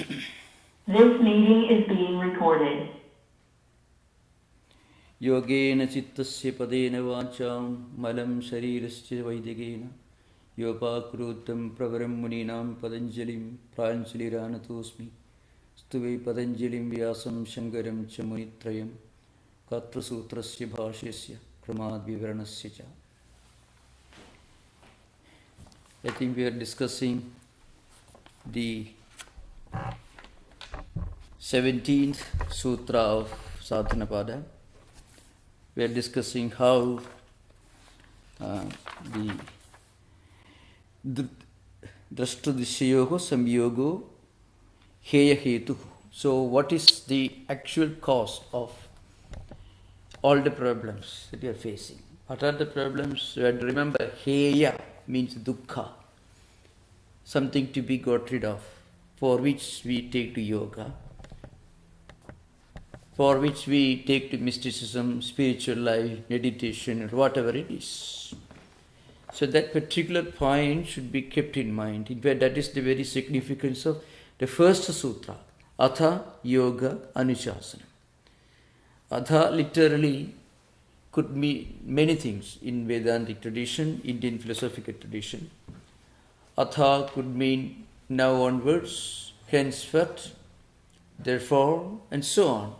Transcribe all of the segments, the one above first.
This meeting is being recorded. Yogena chittasya padena vacham malam sharirasya vaidikena yopakrutam pravaram muninam patanjalim pranjaliranatosmi stuve patanjalim vyasam shankaram cha munitrayam katra sutrasya bhashyasya kramad vivaranasya cha. I think we are discussing the 17th Sutra of Sadhanapada. We are discussing how the Drashtadishayogo Samyogo Heya Hetu. So, what is the actual cause of all the problems that we are facing? What are the problems? You have to remember, Heya means dukkha, something to be got rid of, for which we take to yoga, for which we take to mysticism, spiritual life, meditation, or whatever it is. So that particular point should be kept in mind. In fact, that is the very significance of the first sutra, Atha Yoga Anushasana. Atha literally could mean many things in Vedantic tradition, Indian philosophical tradition. Atha could mean now onwards, henceforth, therefore, and so on.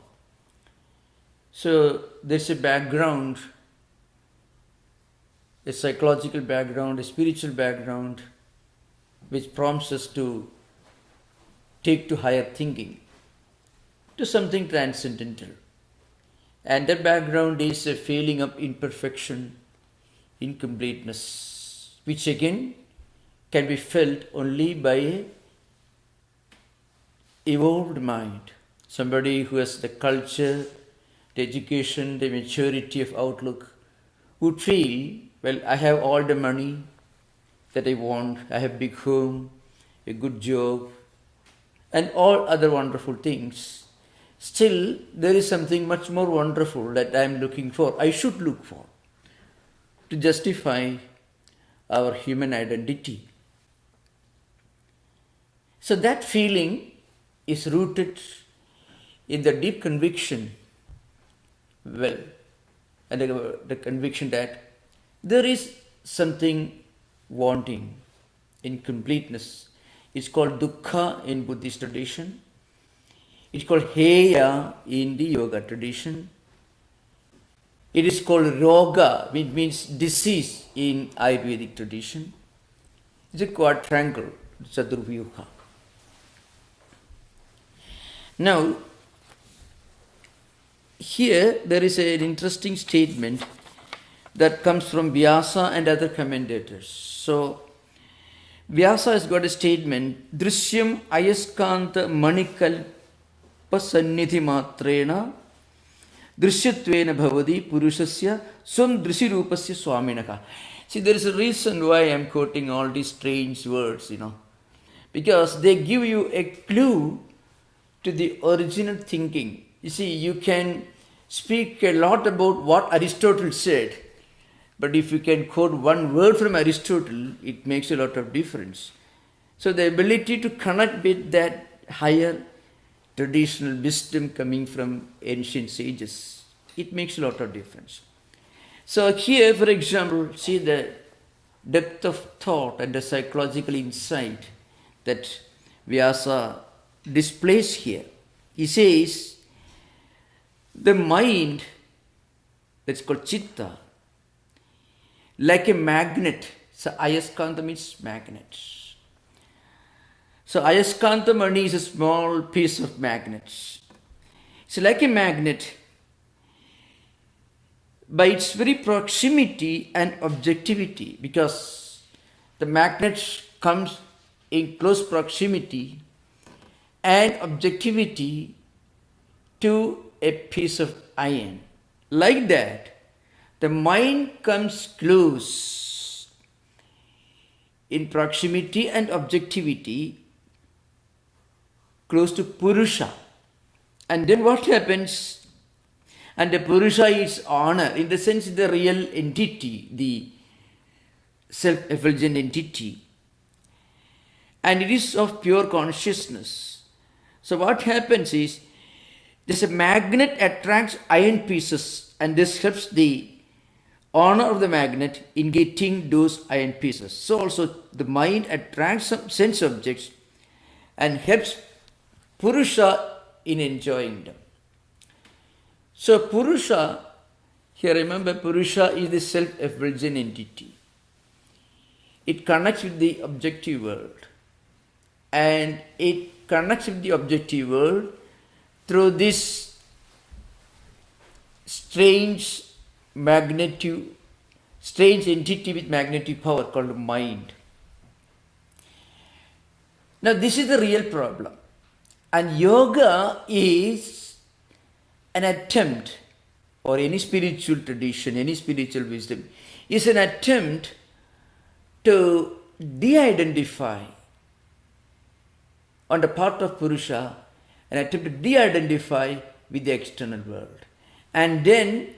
So there's a background, a psychological background, a spiritual background, which prompts us to take to higher thinking, to something transcendental. And that background is a feeling of imperfection, incompleteness, which again can be felt only by an evolved mind, somebody who has the culture, the education, the maturity of outlook, would feel, well, I have all the money that I want, I have a big home, a good job, and all other wonderful things. Still, there is something much more wonderful that I am looking for, I should look for, to justify our human identity. So that feeling is rooted in the deep conviction, and the conviction that there is something wanting, incompleteness. It's called dukkha in Buddhist tradition. It's called heya in the yoga tradition. It is called roga, which means disease in Ayurvedic tradition. It's a quadrangle, Chaturvyuha. Now, here there is an interesting statement that comes from Vyasa and other commentators. So, Vyasa has got a statement, Drishyam ayaskanta manikalpa sannidhi matrena drishyattvena bhavadi purusasya swam drisirupasya swaminaka. See, there is a reason why I am quoting all these strange words, because they give you a clue to the original thinking. You see, you can speak a lot about what Aristotle said, but if you can quote one word from Aristotle, it makes a lot of difference. So the ability to connect with that higher traditional wisdom coming from ancient sages, it makes a lot of difference. So here, for example, see the depth of thought and the psychological insight that Vyasa displays here. He says, the mind, that's called chitta, like a magnet. So ayaskanta means magnet. So ayaskanta mani is a small piece of magnet. So like a magnet, by its very proximity and objectivity, because the magnet comes in close proximity and objectivity to a piece of iron. Like that, the mind comes close in proximity and objectivity, close to Purusa. And then what happens? And the Purusa is honor, in the sense the real entity, the self-effulgent entity. And it is of pure consciousness. So what happens is, there's a magnet attracts iron pieces, and this helps the owner of the magnet in getting those iron pieces. So also the mind attracts some sense objects and helps Purusa in enjoying them. So Purusa, here remember, Purusa is the self-effulgent entity. It connects with the objective world, and it connects with the objective world through this strange entity with magnetic power called mind. Now this is the real problem, and yoga is an attempt, or any spiritual tradition, any spiritual wisdom is an attempt to de-identify on the part of Purusa, an attempt to de-identify with the external world. And then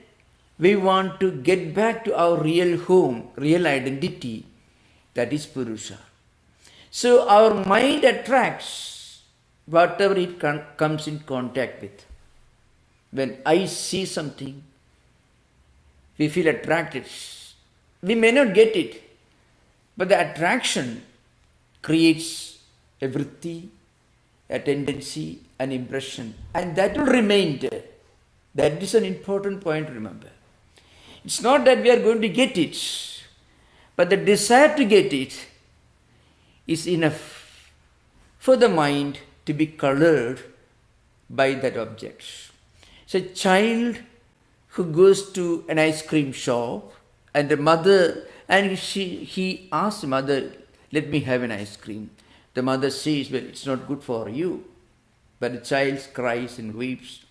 we want to get back to our real home, real identity, that is Purusa. So our mind attracts whatever it comes in contact with. When I see something, we feel attracted. We may not get it, but the attraction creates a vritti, a tendency, an impression, and that will remain there. That is an important point to remember. It's not that we are going to get it, but the desire to get it is enough for the mind to be colored by that object. So a child who goes to an ice cream shop, and the mother, and he asks the mother, let me have an ice cream. The mother says, well, it's not good for you. But the child cries and weeps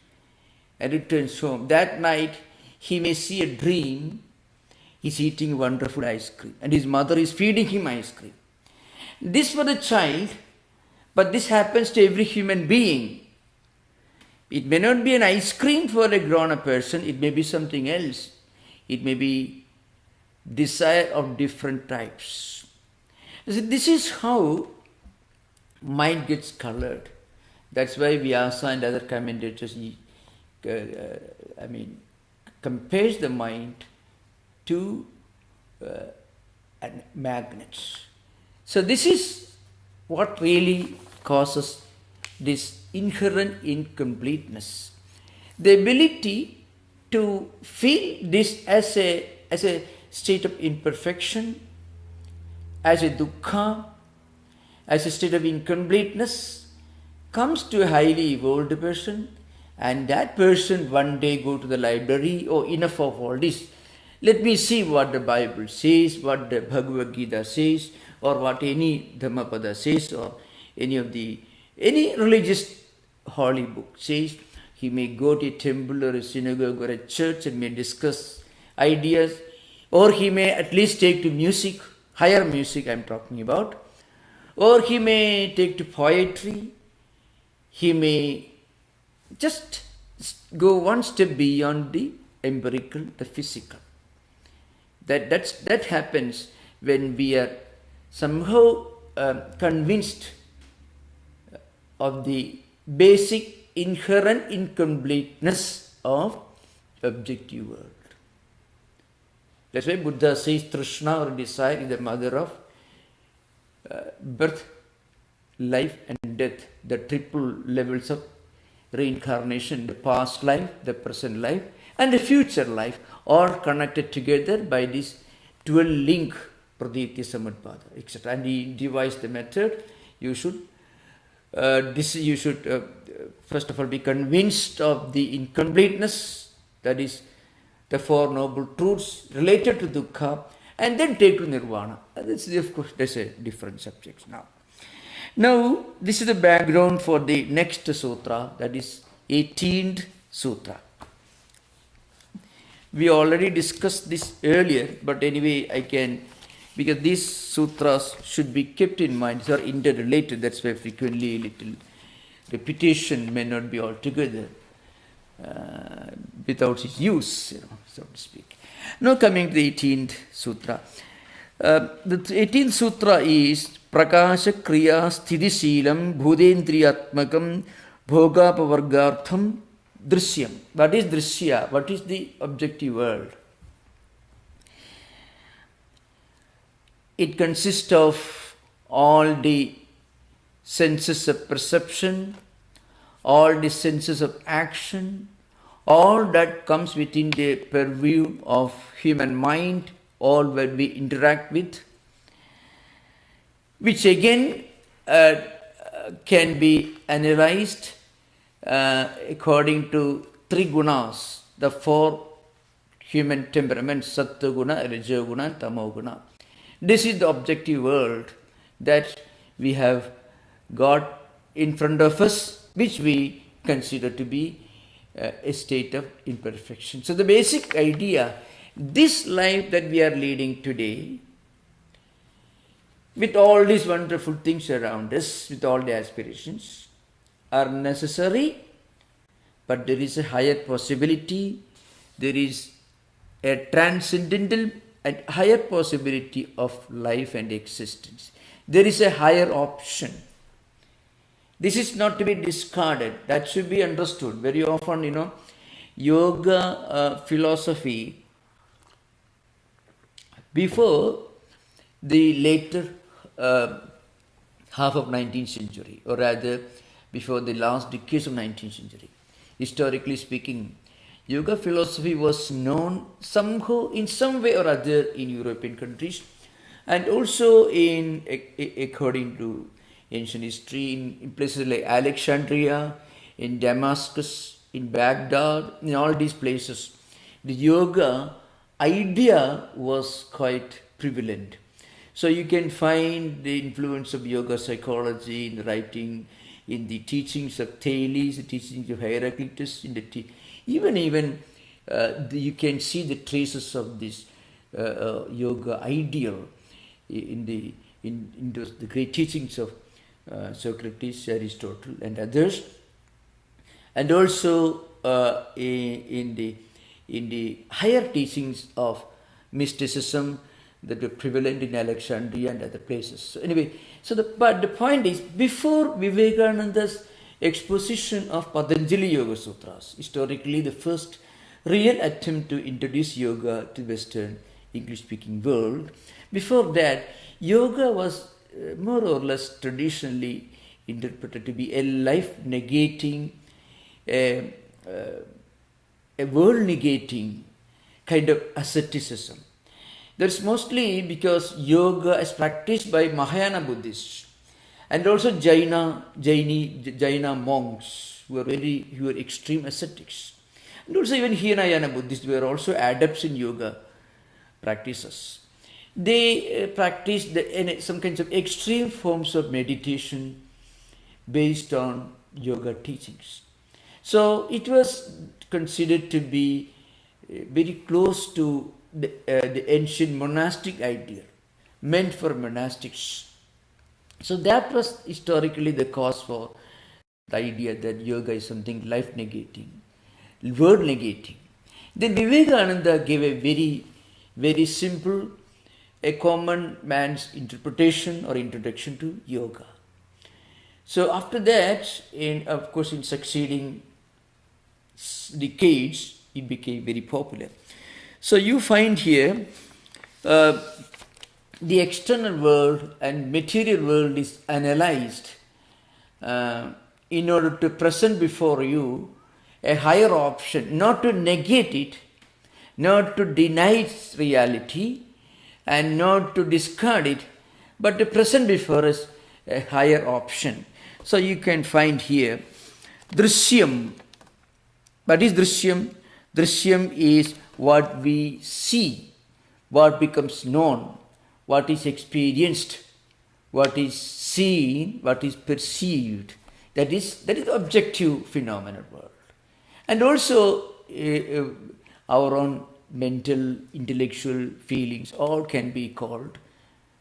and returns home. That night, he may see a dream. He's eating wonderful ice cream, and his mother is feeding him ice cream. This for the child, but this happens to every human being. It may not be an ice cream for a grown-up person. It may be something else. It may be desire of different types. So this is how mind gets colored. That's why Vyasa and other commentators compares the mind to a magnet. So this is what really causes this inherent incompleteness. The ability to feel this as a state of imperfection, as a dukkha, as a state of incompleteness, comes to a highly evolved person, and that person one day go to the library, oh, enough of all this. Let me see what the Bible says, what the Bhagavad Gita says, or what any Dhammapada says, or any religious holy book says. He may go to a temple or a synagogue or a church and may discuss ideas, or he may at least take to music, higher music I'm talking about, or he may take to poetry. He may just go one step beyond the empirical, the physical. That happens when we are somehow convinced of the basic inherent incompleteness of objective world. That's why Buddha says Trishna, or desire, is the mother of birth, life and death, the triple levels of reincarnation, the past life, the present life and the future life, all connected together by this dual link, Praditya Samadpada, etc. And he devised the method. You should first of all be convinced of the incompleteness, that is the Four Noble Truths related to dukkha, and then take to nirvana. Of course, that's a different subject now. Now, this is the background for the next sutra, that is 18th sutra. We already discussed this earlier, but anyway, I can, because these sutras should be kept in mind. These are interrelated, that's why frequently little repetition may not be altogether without its use, so to speak. Now coming to the 18th sutra. The 18th sutra is Prakasha Kriya Sthiti Sheelam Bhudendriyatmakam Bhogapavargartham Drishyam. What is Drishya? What is the objective world? It consists of all the senses of perception, all the senses of action, all that comes within the purview of human mind, all that we interact with, which again can be analyzed according to three gunas, the four human temperaments, sattva guna, rajo guna, and tamo guna. This is the objective world that we have got in front of us, which we consider to be a state of imperfection. So the basic idea, this life that we are leading today, with all these wonderful things around us, with all the aspirations, are necessary, but there is a higher possibility, there is a transcendental and higher possibility of life and existence. There is a higher option. This is not to be discarded. That should be understood. Very often, yoga philosophy, before the later half of 19th century, or rather before the last decades of 19th century, historically speaking, yoga philosophy was known somehow, in some way or other, in European countries, and also according to ancient history, in places like Alexandria, in Damascus, in Baghdad, in all these places, the yoga idea was quite prevalent. So you can find the influence of yoga psychology in the writing, in the teachings of Thales, the teachings of Heraclitus, in the even you can see the traces of this yoga ideal in the great teachings of Socrates, Aristotle, and others, and also in the higher teachings of mysticism that were prevalent in Alexandria and other places. So anyway, but the point is, before Vivekananda's exposition of Patanjali Yoga Sutras, historically the first real attempt to introduce yoga to Western English-speaking world, before that, yoga was more or less traditionally interpreted to be a life-negating, a world-negating kind of asceticism. That's mostly because yoga is practiced by Mahayana Buddhists and also Jaina monks who were extreme ascetics. And also even Hinayana Buddhists were also adepts in yoga practices. They practiced some kinds of extreme forms of meditation based on yoga teachings. So it was considered to be very close to the ancient monastic ideal, meant for monastics. So that was historically the cause for the idea that yoga is something life-negating, world-negating. Then Vivekananda gave a very, very simple, a common man's interpretation or introduction to yoga. So after that, of course, in succeeding decades, it became very popular. So you find here the external world and material world is analyzed in order to present before you a higher option, not to negate it, not to deny its reality, and not to discard it, but to present before us a higher option. So you can find here Drishyam. What is Drishyam? Drishyam is what we see, what becomes known, what is experienced, what is seen, what is perceived. That is the objective phenomenal world. And also our own mental, intellectual feelings, all can be called,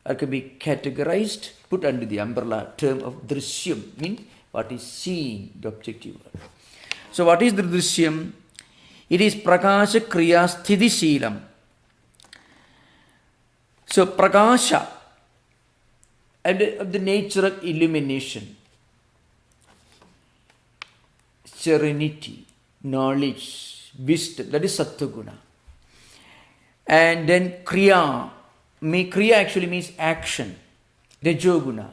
or can be categorized, put under the umbrella term of Drishyam, means what is seen, the objective world. So what is the Drishyam? It is Prakasha Kriya Sthiti Sheelam. So prakasha, and of the nature of illumination, serenity, knowledge, wisdom, that is sattva-guna. And then kriya, kriya actually means action, rajoguna.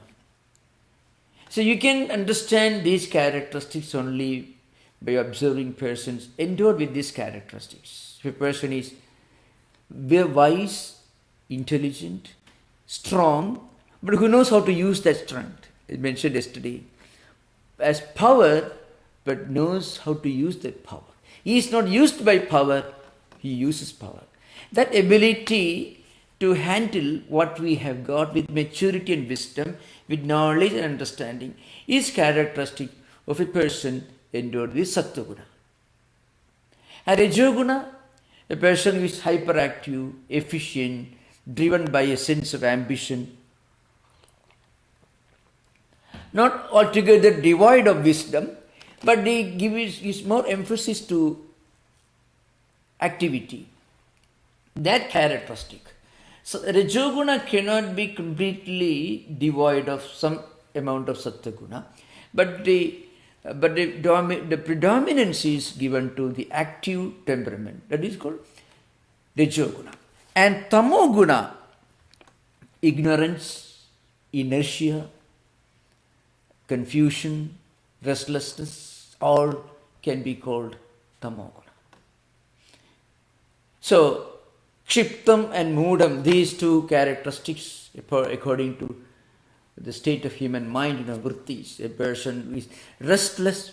So you can understand these characteristics only by observing persons endowed with these characteristics. If a person is wise, intelligent, strong, but who knows how to use that strength, I mentioned yesterday, as power, but knows how to use that power. He is not used by power, he uses power. That ability to handle what we have got with maturity and wisdom, with knowledge and understanding, is characteristic of a person endowed with sattva-guna. And rajoguna, a person who is hyperactive, efficient, driven by a sense of ambition, not altogether devoid of wisdom, but they gives more emphasis to activity. That characteristic. So rajoguna cannot be completely devoid of some amount of sattva-guna, but the predominance is given to the active temperament. That is called rajoguna. And tamoguna, ignorance, inertia, confusion, restlessness, all can be called tamoguna. So, kshiptam and mudam, these two characteristics, according to the state of human mind, vrittis, a person is restless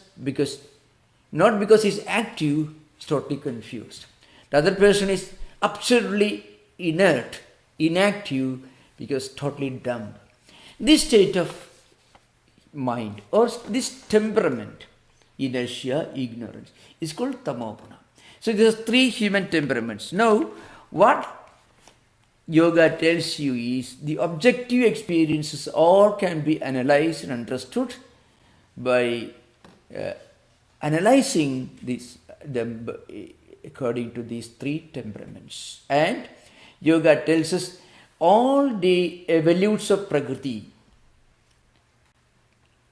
not because he's active, he's totally confused. The other person is absolutely inert, inactive, because totally dumb. This state of mind, or this temperament, inertia, ignorance, is called tamoguna. So there are three human temperaments. Now, what yoga tells you is the objective experiences all can be analyzed and understood by analyzing them according to these three temperaments. And yoga tells us all the evolutes of Prakriti,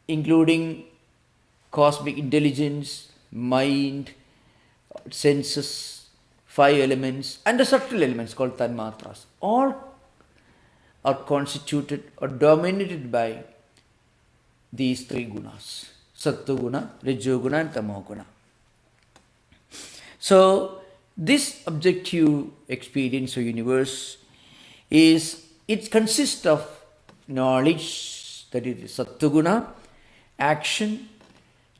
including cosmic intelligence, mind, senses, 5 elements, and the subtle elements called tanmatras, all are constituted or dominated by these three gunas: sattva-guna, rajoguna, and tamoguna. So, this objective experience of universe it consists of knowledge, that is sattva-guna, action,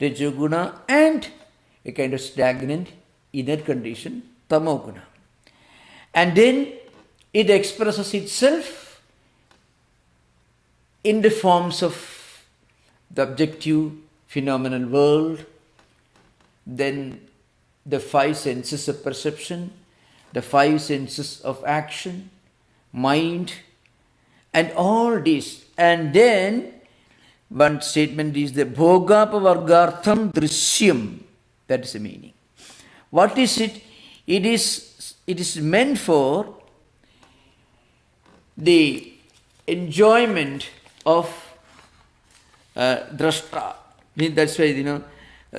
rajoguna, and a kind of stagnant inner condition, tamoguna. And then it expresses itself in the forms of the objective phenomenal world, then the 5 senses of perception, the 5 senses of action, mind, and all this. And then one statement is the bhogapavargartham drishyam. That is the meaning. What is it? It is meant for the enjoyment of drashta. That's why,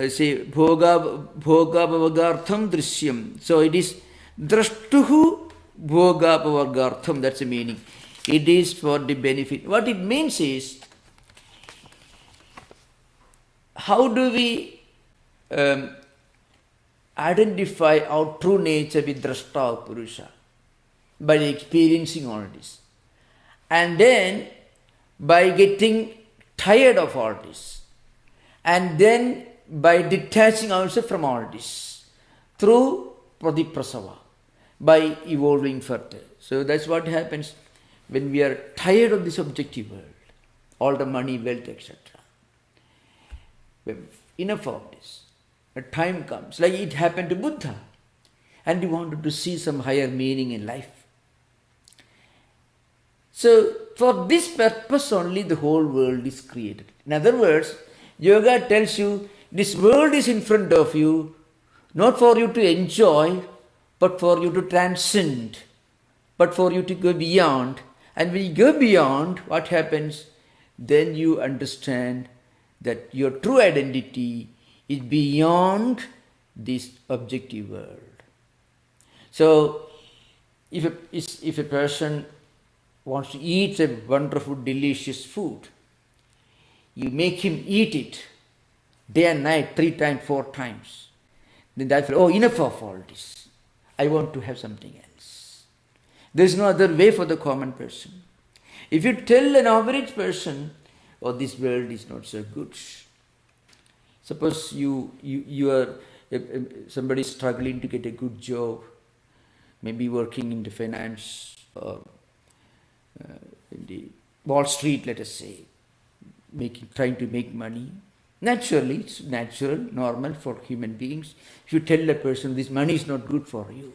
say bhogapavargartham drishyam. So it is drashtuhu bhogapavargartham. That's the meaning. It is for the benefit. What it means is, how do we identify our true nature with drashta or Purusa? By experiencing all this. And then by getting tired of all this. And then by detaching ourselves from all this. Through pradiprasava. By evolving further. So that's what happens when we are tired of this objective world. All the money, wealth, etc. Enough of this. A time comes, like it happened to Buddha, and he wanted to see some higher meaning in life. So, for this purpose only the whole world is created. In other words, yoga tells you this world is in front of you, not for you to enjoy, but for you to transcend but for you to go beyond. And when you go beyond, what happens? Then you understand that your true identity is beyond this objective world. So, if a person wants to eat a wonderful, delicious food, you make him eat it day and night, 3 times, 4 times. Then that will, enough of all this. I want to have something else. There is no other way for the common person. If you tell an average person, this world is not so good. Suppose you are somebody struggling to get a good job, maybe working in the finance or in the Wall Street, let us say, trying to make money. Naturally, it's natural, normal for human beings. If you tell a person this money is not good for you,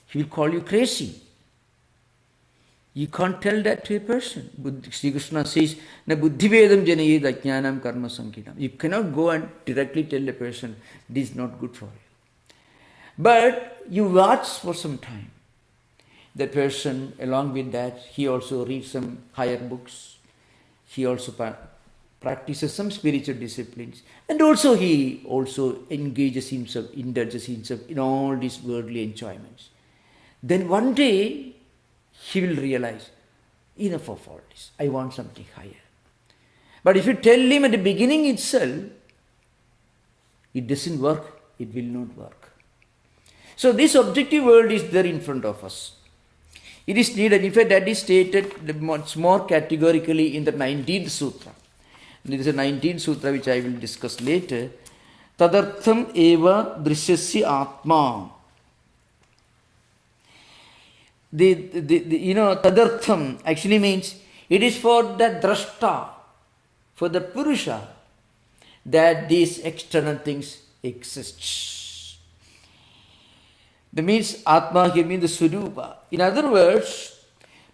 he will call you crazy. You can't tell that to a person. Sri Krishna says, "Na buddhivedam janayed ajnanam karma sankinam." You cannot go and directly tell a person, this is not good for you. But you watch for some time. The person, along with that, he also reads some higher books. He also practices some spiritual disciplines. And also he also engages himself, indulges himself in all these worldly enjoyments. Then one day, he will realize, enough of all this. I want something higher. But if you tell him at the beginning itself, it doesn't work, it will not work. So this objective world is there in front of us. It is needed. In fact, that is stated much more categorically in the 19th Sutra. There is a 19th Sutra which I will discuss later. Tadartham eva drishyasya atma. Tadartham actually means it is for the drashta, for the Purusa, that these external things exist. That means Atma here means the Swarupa. In other words,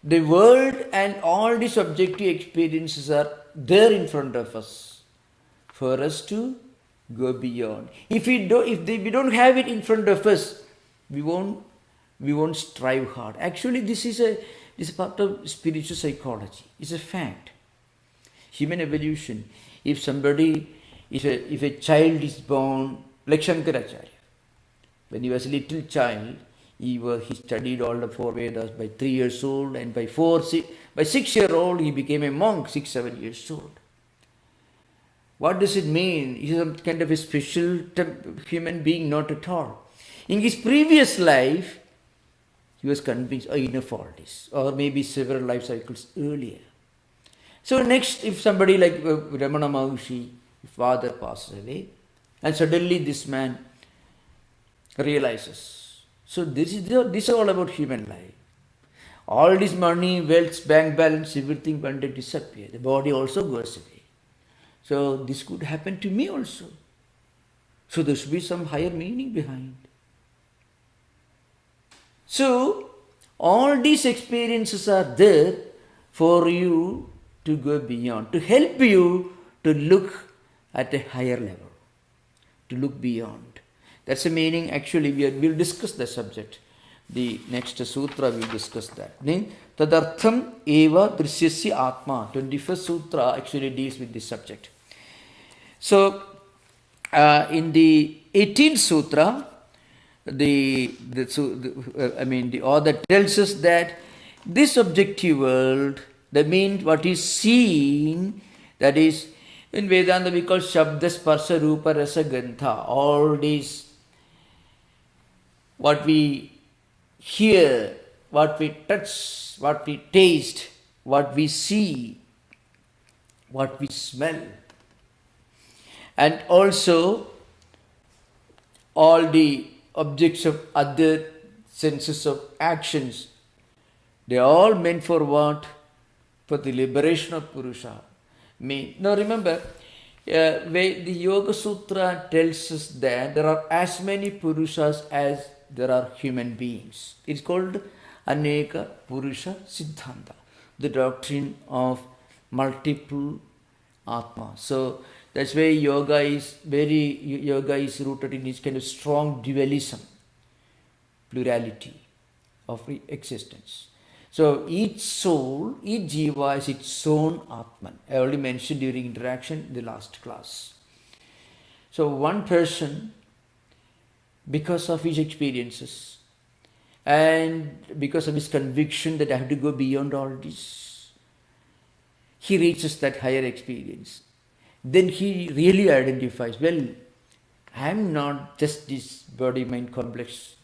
the world and all these objective experiences are there in front of us for us to go beyond. If we don't have it in front of us, we won't strive hard. Actually, this is a part of spiritual psychology. It's a fact. Human evolution. If a child is born, like Shankaracharya, when he was a little child, he studied all the 4 Vedas by 3 years old, and by 6 years old he became a monk, 6-7 years old. What does it mean? He is some kind of a special human being? Not at all. In his previous life, he was convinced, enough all this, or maybe several life cycles earlier. So next, if somebody like Ramana Maharshi, father passes away, and suddenly this man realizes. So this is all about human life. All this money, wealth, bank balance, everything one day disappear. The body also goes away. So this could happen to me also. So there should be some higher meaning behind. So, all these experiences are there for you to go beyond, to help you to look at a higher level, to look beyond. That's the meaning. Actually, we'll discuss the subject. The next sutra will discuss that. Tadartham eva drishyasya atma. 21st sutra actually deals with this subject. So, in the 18th sutra, the author tells us that this objective world, that means what is seen, that is, in Vedanta we call Shabda, Sparsha, Rupa, Rasa, Gandha. All these, what we hear, what we touch, what we taste, what we see, what we smell, and also all the objects of other senses of actions, they are all meant for what? For the liberation of Purusa. Now remember, the Yoga Sutra tells us that there are as many Purusas as there are human beings. It's called Aneka Purusha Siddhanta, the doctrine of multiple Atma. So that's why yoga is rooted in this kind of strong dualism, plurality. of existence. So each soul, each jiva is its own Atman. I already mentioned during interaction in the last class. So one person, because of his experiences and because of his conviction that I have to go beyond all this, he reaches that higher experience. Then he really identifies, well, I am not just this body-mind complex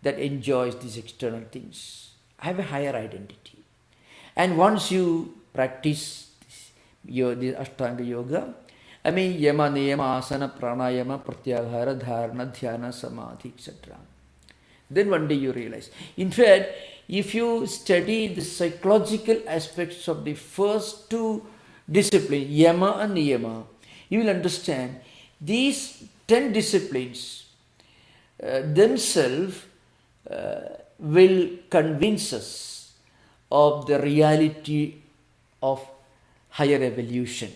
that enjoys these external things. I have a higher identity. And once you practice the Ashtanga Yoga, I mean Yama, Niyama, Asana, Pranayama, Pratyahara, Dharana, Dhyana, Samadhi, etc. Then one day you realize. In fact, if you study the psychological aspects of the first two disciplines, Yama and Niyama, you will understand these 10 disciplines themselves will convince us of the reality of higher evolution.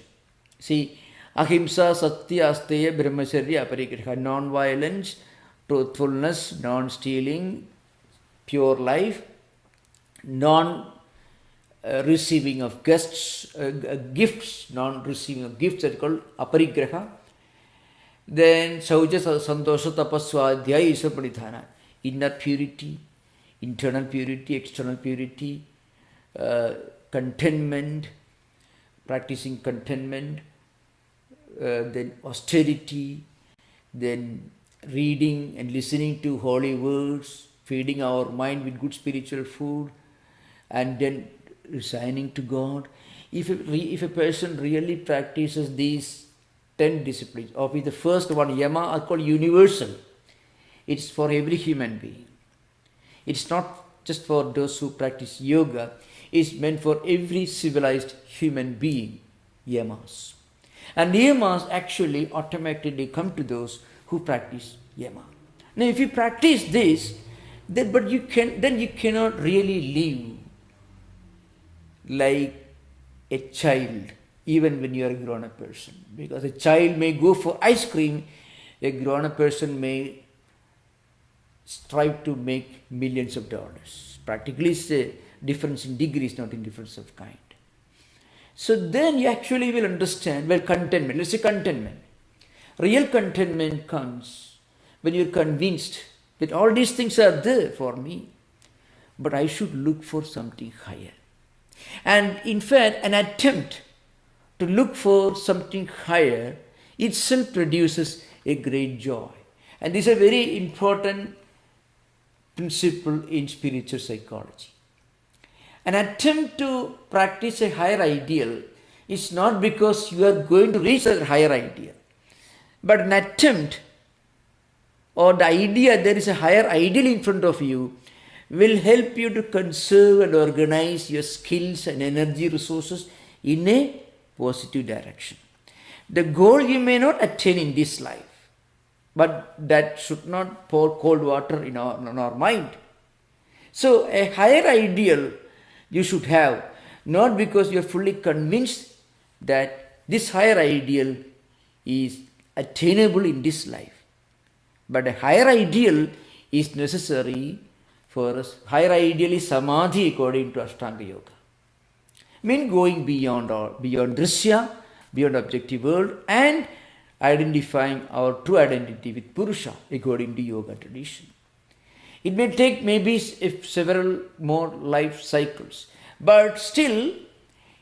See, Ahimsa, Satya, Asteya, Brahmacharya, Aparigraha, non-violence, truthfulness, non-stealing, pure life, non-receiving of gifts, non-receiving of gifts that are called Aparigraha. Then Sauja, Santosha, Tapaswa, Dhyaya, Isapadithana, inner purity, internal purity, external purity, contentment, practicing contentment, then austerity, then reading and listening to holy words, feeding our mind with good spiritual food, and then resigning to God. If a person really practices these 10 disciplines, or with the first one, Yama, are called universal. It's for every human being. It's not just for those who practice yoga. It's meant for every civilized human being, Yamas. And Niyamas actually automatically come to those who practice Yama. Now if you practice this, then you cannot really live like a child, even when you are a grown-up person. Because a child may go for ice cream, a grown-up person may strive to make millions of dollars. Practically it's a difference in degrees, not in difference of kind. So then you actually will understand, well, contentment, let's say contentment. Real contentment comes when you're convinced that all these things are there for me, but I should look for something higher. And in fact, an attempt to look for something higher itself produces a great joy. And this is a very important principle in spiritual psychology. An attempt to practice a higher ideal is not because you are going to reach that higher ideal, but an attempt or the idea there is a higher ideal in front of you will help you to conserve and organize your skills and energy resources in a positive direction. The goal you may not attain in this life, but that should not pour cold water in our mind. So a higher ideal you should have, not because you are fully convinced that this higher ideal is attainable in this life, but a higher ideal is necessary for us. Higher ideal is samadhi according to Ashtanga Yoga. Mean going beyond drishya, beyond objective world, and identifying our true identity with Purusa according to yoga tradition. It may take maybe several more life cycles, but still,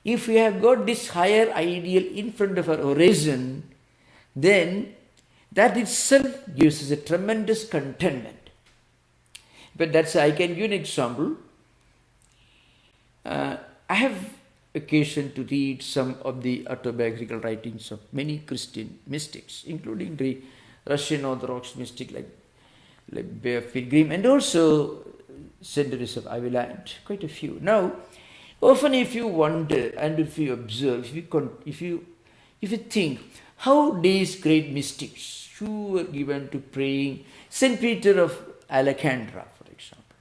if we have got this higher ideal in front of our horizon, then that itself gives us a tremendous contentment. But I can give an example. I have occasion to read some of the autobiographical writings of many Christian mystics, including the Russian Orthodox mystic like Pilgrim, and also St. Joseph Aviland, quite a few. Now, often if you wonder and if you observe, if you think how these great mystics who were given to praying, St. Peter of Alexandria, for example,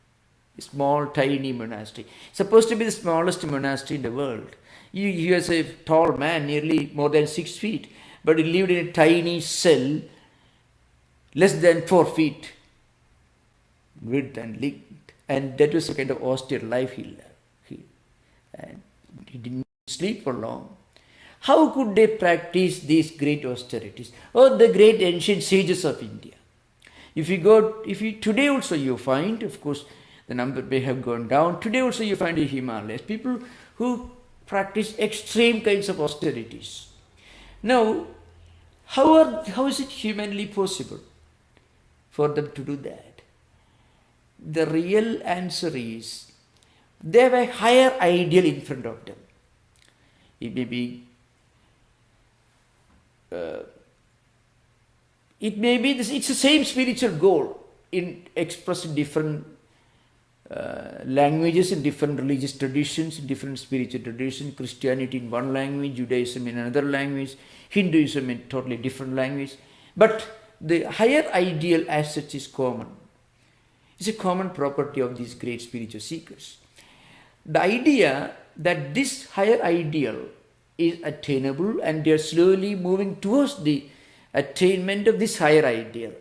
a small tiny monastery, supposed to be the smallest monastery in the world. He was a tall man, nearly more than 6 feet, but he lived in a tiny cell, less than 4 feet width and length. And that was a kind of austere life he lived. And he didn't sleep for long. How could they practice these great austerities? Oh, the great ancient sages of India. Today also you find, of course, the number may have gone down. Today also you find in Himalayas people who practice extreme kinds of austerities. Now, how is it humanly possible for them to do that? The real answer is they have a higher ideal in front of them. It may be it's the same spiritual goal expressed in different languages, in different religious traditions, in different spiritual traditions. Christianity in one language, Judaism in another language, Hinduism in totally different language. But the higher ideal as such is common. It's a common property of these great spiritual seekers. The idea that this higher ideal is attainable and they are slowly moving towards the attainment of this higher ideal,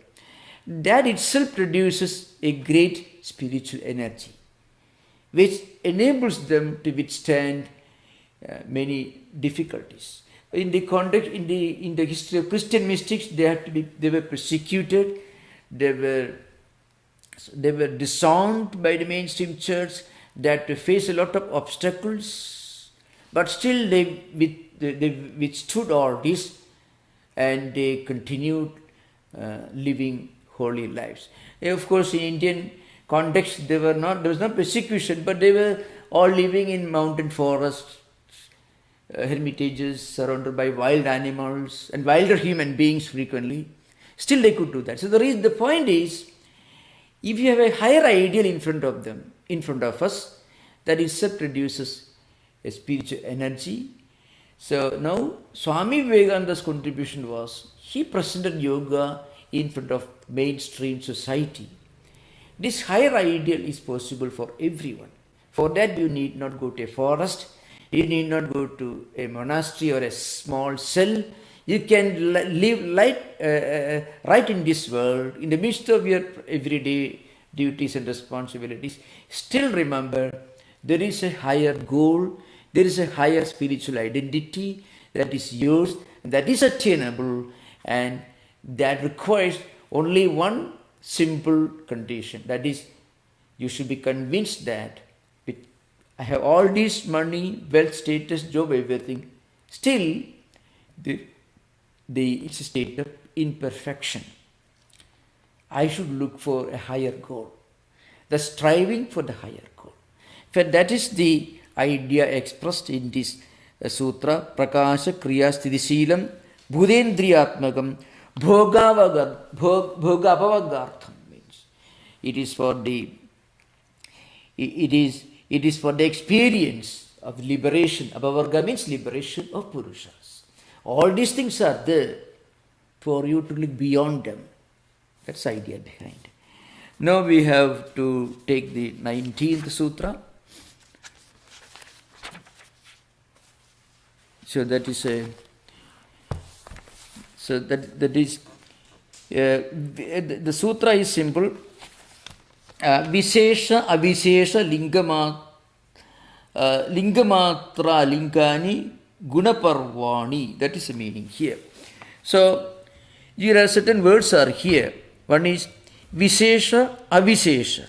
that itself produces a great spiritual energy which enables them to withstand many difficulties. In the context, in the history of Christian mystics, they were persecuted, they were disowned by the mainstream church, they had to face a lot of obstacles, but still they withstood all this and they continued living holy lives. Of course, in Indian context, there was no persecution, but they were all living in mountain forests, hermitages surrounded by wild animals and wilder human beings frequently. Still they could do that. So the point is, if you have a higher ideal in front of us, that itself produces a spiritual energy. So now Swami Vivekananda's contribution was, he presented yoga in front of mainstream society. This higher ideal is possible for everyone. For that you need not go to a forest, you need not go to a monastery or a small cell. You can live right in this world, in the midst of your everyday duties and responsibilities. Still remember, there is a higher goal, there is a higher spiritual identity that is yours, that is attainable, and that requires only one simple condition. That is, you should be convinced that I have all this money, wealth, status, job, everything. Still, it's a state of imperfection. I should look for a higher goal. The striving for the higher goal. For that is the idea expressed in this sutra, Prakasha Kriya Sthidisilam Bhudendriyatmakam Bhogapavagartham, means it is for the experience of liberation. Apavarga means liberation of Purusas. All these things are there for you to look beyond them. That's the idea behind. Now we have to take the 19th sutra. So that is the sutra is simple. Vishesha avishesha lingamatra lingani gunaparvani. That is the meaning here. So there are certain words are here. One is Vishesha avishesha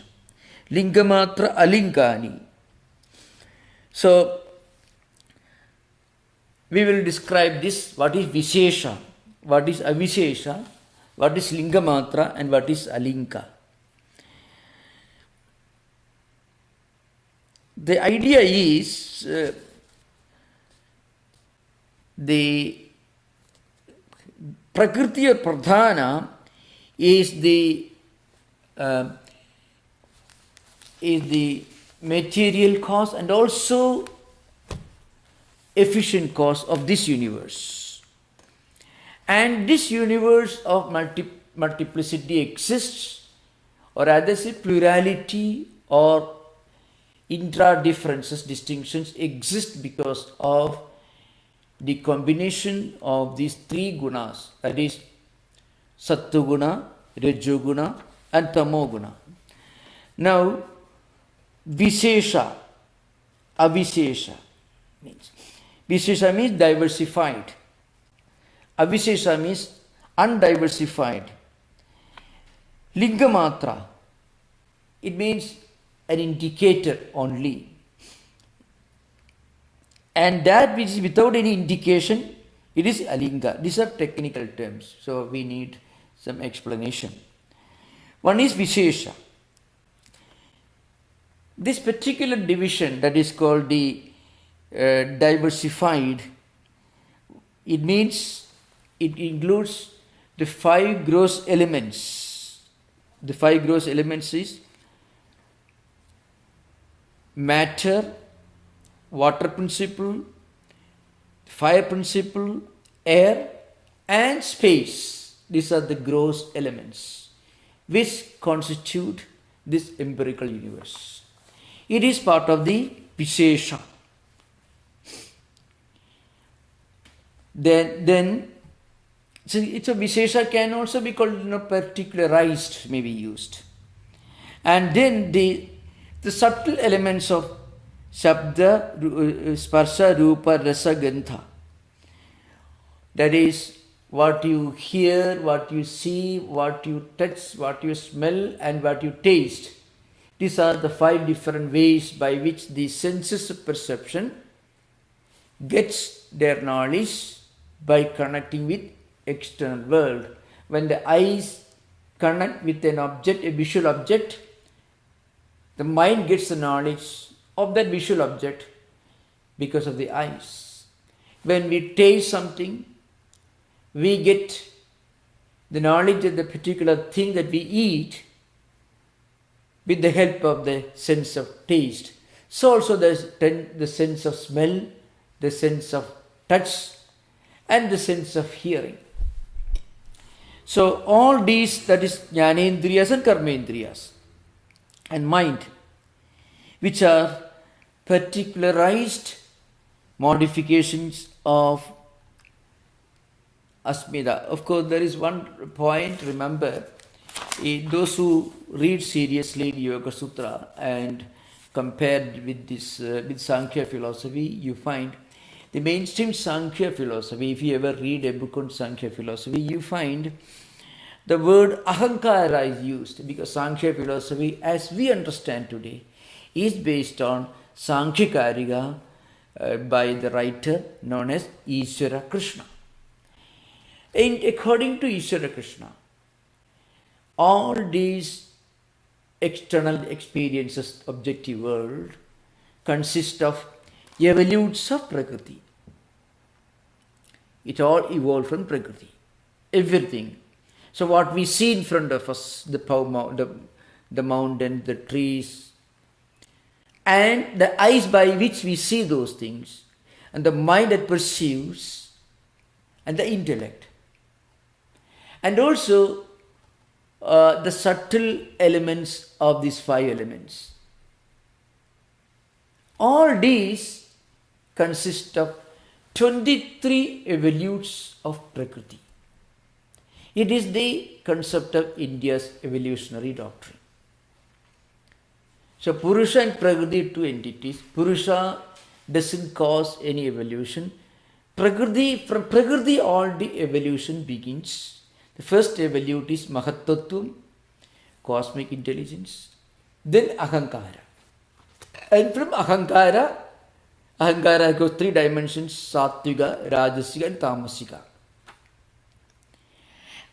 lingamatra alingani. So we will describe this, what is Vishesha, what is Avishesha, what is Lingamatra, and what is Alinka. The idea is the Prakriti or Pradhana is the material cause and also efficient cause of this universe. And this universe of multiplicity exists, or rather say plurality or intra-differences, distinctions exist because of the combination of these three gunas, that is Sattva-guna, Rajoguna and Tamoguna. Now, Vishesha, Avishesha means. Vishesha means diversified. Avishesha means undiversified. Lingamatra, it means an indicator only. And that which is without any indication, it is alinga. These are technical terms, so we need some explanation. One is Vishesha. This particular division that is called the diversified, it means it includes the 5 gross elements. The 5 gross elements is matter, water principle, fire principle, air and space. These are the gross elements which constitute this empirical universe. It is part of the Vishesha. Then so it's a Vishesha can also be called particularized, may be used. And then the subtle elements of Shabda, Sparsha, Rupa, Rasa, Gandha. That is what you hear, what you see, what you touch, what you smell and what you taste. These are the 5 different ways by which the senses of perception gets their knowledge by connecting with external world. When the eyes connect with an object, a visual object, the mind gets the knowledge of that visual object because of the eyes. When we taste something, we get the knowledge of the particular thing that we eat with the help of the sense of taste. So also there's the sense of smell, the sense of touch and the sense of hearing. So all these, that is Jnanendriyas and Karmendriyas and mind, which are particularized modifications of Asmita. Of course, there is one point, remember, those who read seriously the Yoga Sutra and compared with this with Sankhya philosophy, you find the mainstream Sankhya philosophy. If you ever read a book on Sankhya philosophy, you find the word ahankara is used, because Sankhya philosophy, as we understand today, is based on Sankhya Karika by the writer known as Ishvara Krishna. And according to Ishvara Krishna, all these external experiences, objective world, consist of evolutes of Prakriti. It all evolved from Prakriti. Everything. So what we see in front of us, the mountain, the trees, and the eyes by which we see those things, and the mind that perceives, and the intellect. And also the subtle elements of these 5 elements. All these consist of 23 evolutes of Prakriti. It is the concept of India's evolutionary doctrine. So Purusa and Prakriti are 2 entities. Purusa doesn't cause any evolution. Prakriti, from Prakriti all the evolution begins. The first evolute is Mahatattvam, cosmic intelligence. Then Ahankara. And from Ahankara goes 3 dimensions: Sattvika, Rajasika and Tamasika.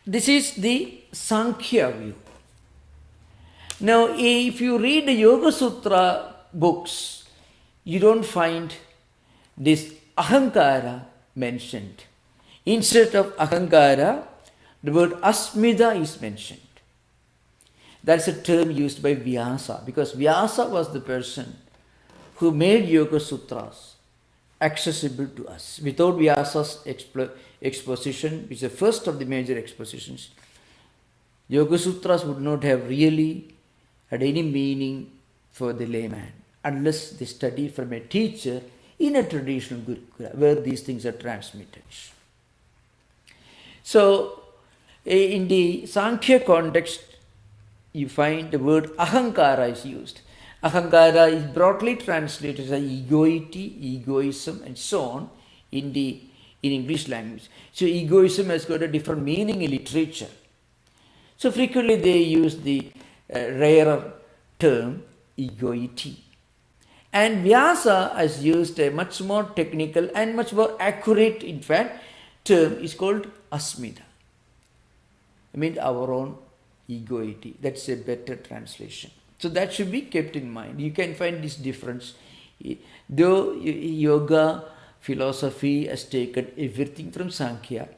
This is the Sankhya view. Now, if you read the Yoga Sutra books, you don't find this Ahankara mentioned. Instead of Ahankara, the word Asmita is mentioned. That's a term used by Vyasa, because Vyasa was the person who made Yoga Sutras accessible to us. Without Vyasa's exposition, which is the first of the major expositions, Yoga Sutras would not have really had any meaning for the layman unless they study from a teacher in a traditional Gurukula where these things are transmitted. So, in the Sankhya context, you find the word Ahankara is used. Ahankara is broadly translated as egoity, egoism, and so on in English language. So egoism has got a different meaning in literature. So frequently they use the rarer term egoity. And Vyasa has used a much more technical and much more accurate, in fact, term is called asmita. I mean our own egoity. That's a better translation. So that should be kept in mind. You can find this difference. Though yoga philosophy has taken everything from Sankhya,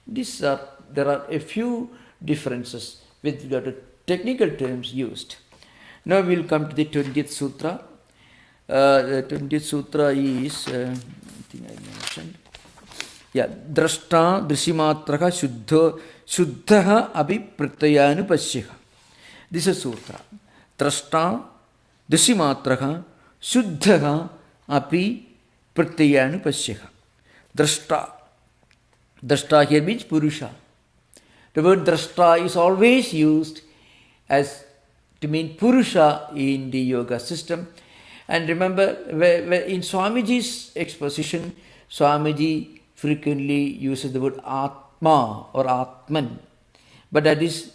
there are a few differences with regard to technical terms used. Now we will come to the 20th Sutra. The 20th Sutra is, I think I mentioned, Drashta Drishimatraha Shuddhaha Abhi Pratyayanupasyaha. This is Sutra. Drashta Drishimatraha Shuddhaha Api Pratyayanupasyaha. Drashta here means Purusa. The word Drashta is always used as to mean Purusa in the yoga system. And remember, in Swamiji's exposition, Swamiji frequently uses the word Atma or Atman. But that is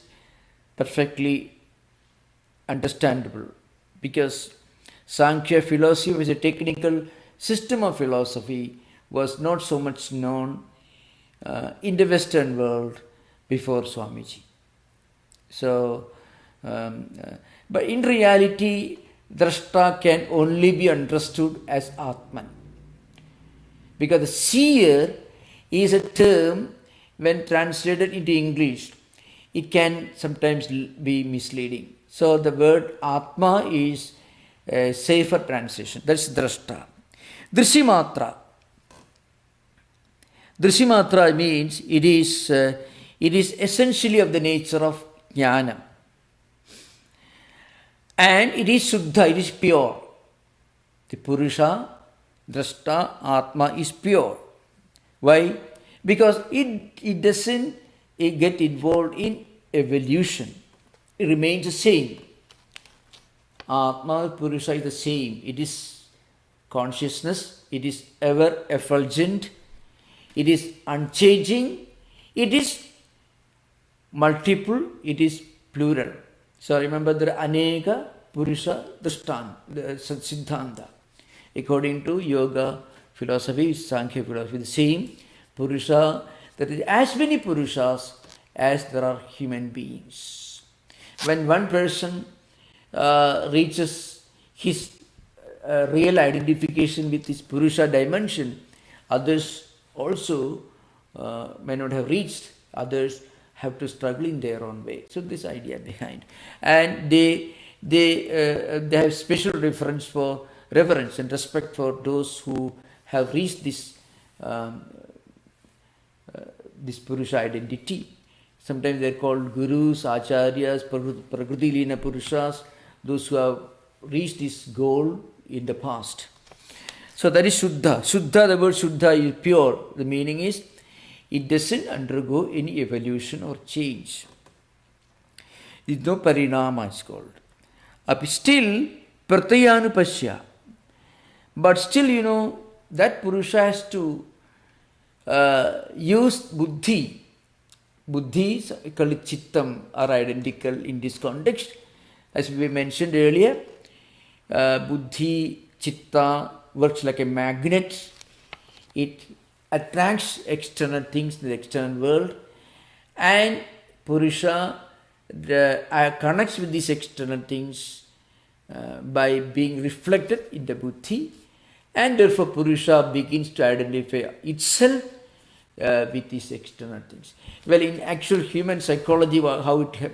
perfectly understandable because Sankhya philosophy, which is a technical system of philosophy, was not so much known in the Western world before Swamiji. So, but in reality, Drashta can only be understood as Atman. Because the seer is a term, when translated into English, it can sometimes be misleading. So the word Atma is a safer translation. That's Drashta. Drishyamatra. Drishyamatra means it is essentially of the nature of jnana. And it is Shuddha, it is pure. The Purusa, Drashta, Atma is pure. Why? Because it doesn't get involved in evolution. It remains the same. Atma, Purusa is the same. It is consciousness. It is ever effulgent. It is unchanging. It is multiple. It is plural. So remember there are Aneka Purusa Siddhanta. According to yoga philosophy, Sankhya philosophy, the same Purusa, there is as many Purusas as there are human beings. When one person reaches his real identification with his Purusa dimension, others also may not have reached, others have to struggle in their own way. So this idea behind. And they have special reverence and respect for those who have reached this Purusa identity. Sometimes they are called gurus, acharyas, prakriti lina Purusas, those who have reached this goal in the past. So that is Shuddha. Shuddha, the word Shuddha is pure. The meaning is it doesn't undergo any evolution or change. There is no parinama, it's called. Still, Pratyayanupasya. But still, that Purusa has to use Buddhi. Buddhi, called Chittam, are identical in this context. As we mentioned earlier, Buddhi, Chitta works like a magnet. It attracts external things in the external world, and Purusa connects with these external things by being reflected in the Buddhi, and therefore Purusa begins to identify itself with these external things. Well, in actual human psychology, how it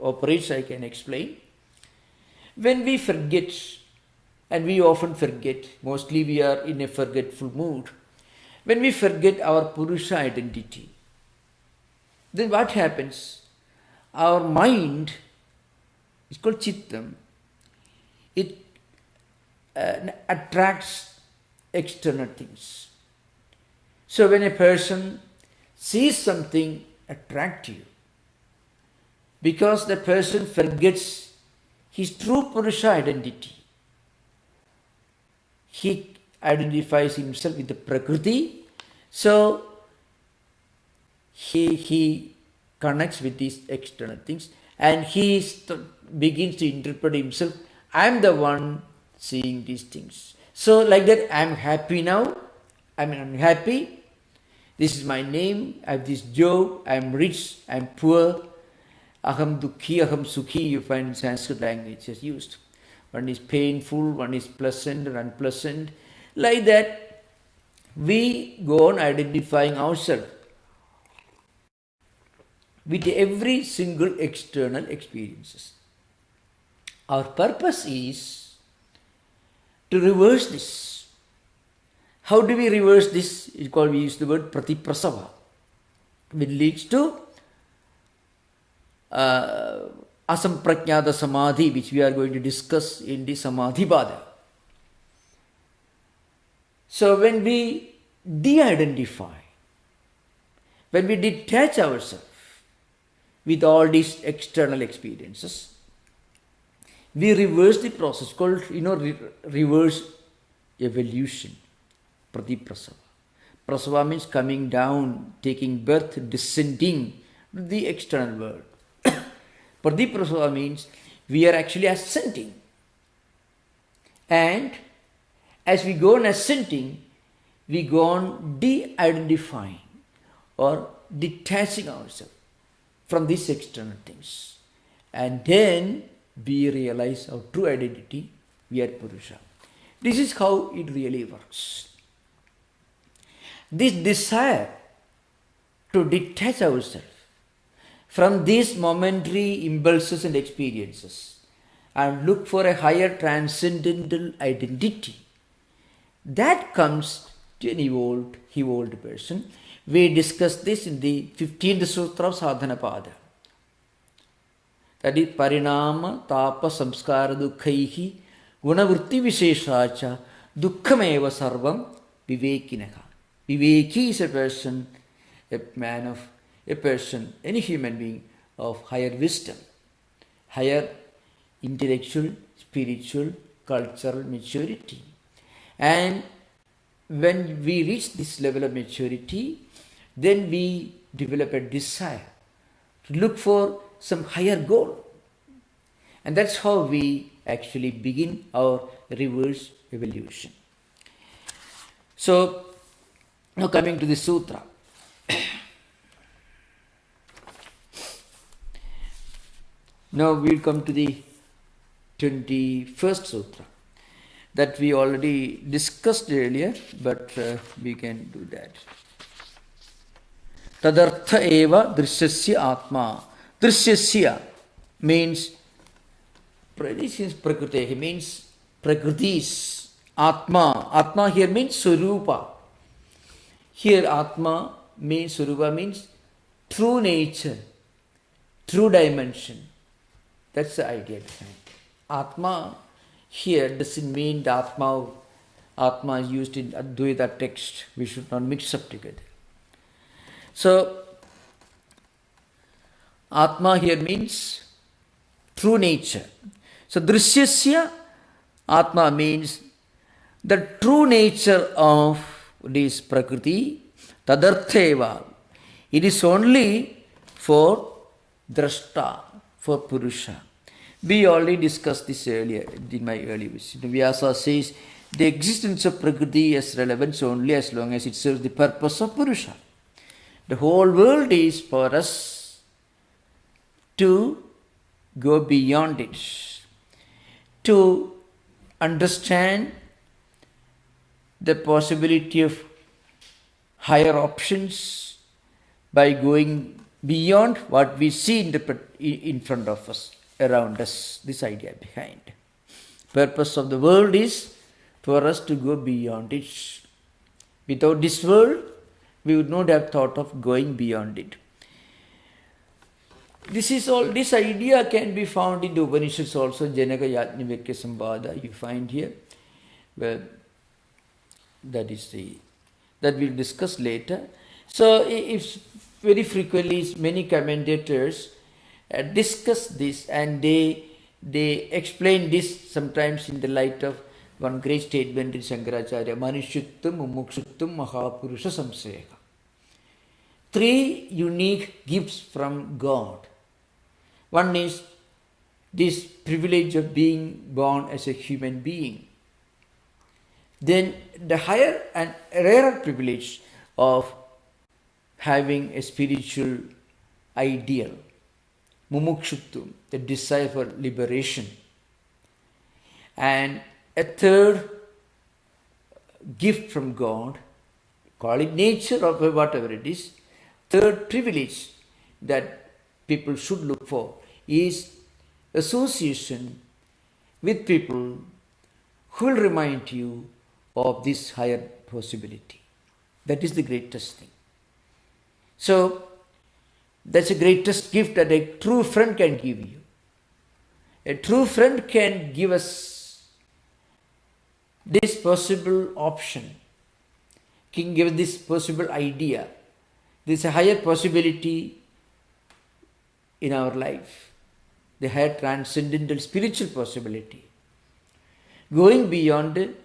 operates, I can explain. When we forget, and we often forget, mostly we are in a forgetful mood, when we forget our Purusa identity, then what happens? Our mind is called Chittam. It attracts external things. So when a person sees something attractive, because the person forgets his true Purusha identity. He identifies himself with the Prakriti, so he connects with these external things and he begins to interpret himself. I am the one seeing these things. So like that, I am happy now, I am unhappy, this is my name, I have this job, I am rich, I am poor, aham dukkhi, aham sukhi, you find in Sanskrit language is used. One is painful, one is pleasant or unpleasant. Like that, we go on identifying ourselves with every single external experiences. Our purpose is to reverse this. How do we reverse this? We use the word pratiprasava, which leads to asampraඥāta samadhi, which we are going to discuss in the samadhipada. So when we de-identify, when we detach ourselves with all these external experiences, we reverse the process called, reverse evolution, pratiprasava. Prasava means coming down, taking birth, descending to the external world. Pratiprasava means we are actually ascending. And as we go on ascending, we go on de-identifying or detaching ourselves from these external things. And then we realize our true identity, we are Purusha. This is how it really works. This desire to detach ourselves from these momentary impulses and experiences and look for a higher transcendental identity, that comes to an evolved person. We discussed this in the 15th Sutra of Sadhanapada. That is Parinama Tapa Samskara Dukkaihi Gunavritti Visheshacha Dukkhameva Sarvam Vivekinaha. Viveki is a person, any human being of higher wisdom, higher intellectual, spiritual, cultural maturity. And when we reach this level of maturity, then we develop a desire to look for some higher goal. And that's how we actually begin our reverse evolution. So, now coming to the sutra. Now we'll come to the 21st sutra that we already discussed earlier, but we can do that. Tadartha eva drishyasya atma. Drishyasya means, this is prakriti, means prakritis. Atma. Atma here means Swarupa. Here Atma means, Swarupa means true nature, true dimension. That's the idea behind it. Atma here doesn't mean the Atma is used in Advaita text. We should not mix up together. So, Atma here means true nature. So, Drishyasya Atma means the true nature of this Prakriti, Tadartheva. It is only for Drashta, for Purusha. We already discussed this earlier in my early visit. Vyasa says the existence of Prakriti has relevance only as long as it serves the purpose of Purusha. The whole world is for us to go beyond it, to understand the possibility of higher options by going beyond what we see in front of us, around us. This idea behind. Purpose of the world is for us to go beyond it. Without this world, we would not have thought of going beyond it. This idea can be found in the Upanishads also, Janaka Yajnavalkya Samvada, you find here. Well, that we'll discuss later. So, if very frequently many commentators discuss this and they they explain this sometimes in the light of one great statement in Shankaracharya, Manushyuttam, Mumukshuttam, Mahapurusha Samseka. Three unique gifts from God. One is this privilege of being born as a human being. Then the higher and rarer privilege of having a spiritual ideal, mumukshutvam, the desire for liberation. And a third gift from God, call it nature or whatever it is, third privilege that people should look for is association with people who will remind you of this higher possibility. That is the greatest thing. So, that's the greatest gift that a true friend can give you. A true friend can give us this possible option, can give this possible idea. There's a higher possibility in our life, the higher transcendental spiritual possibility, going beyond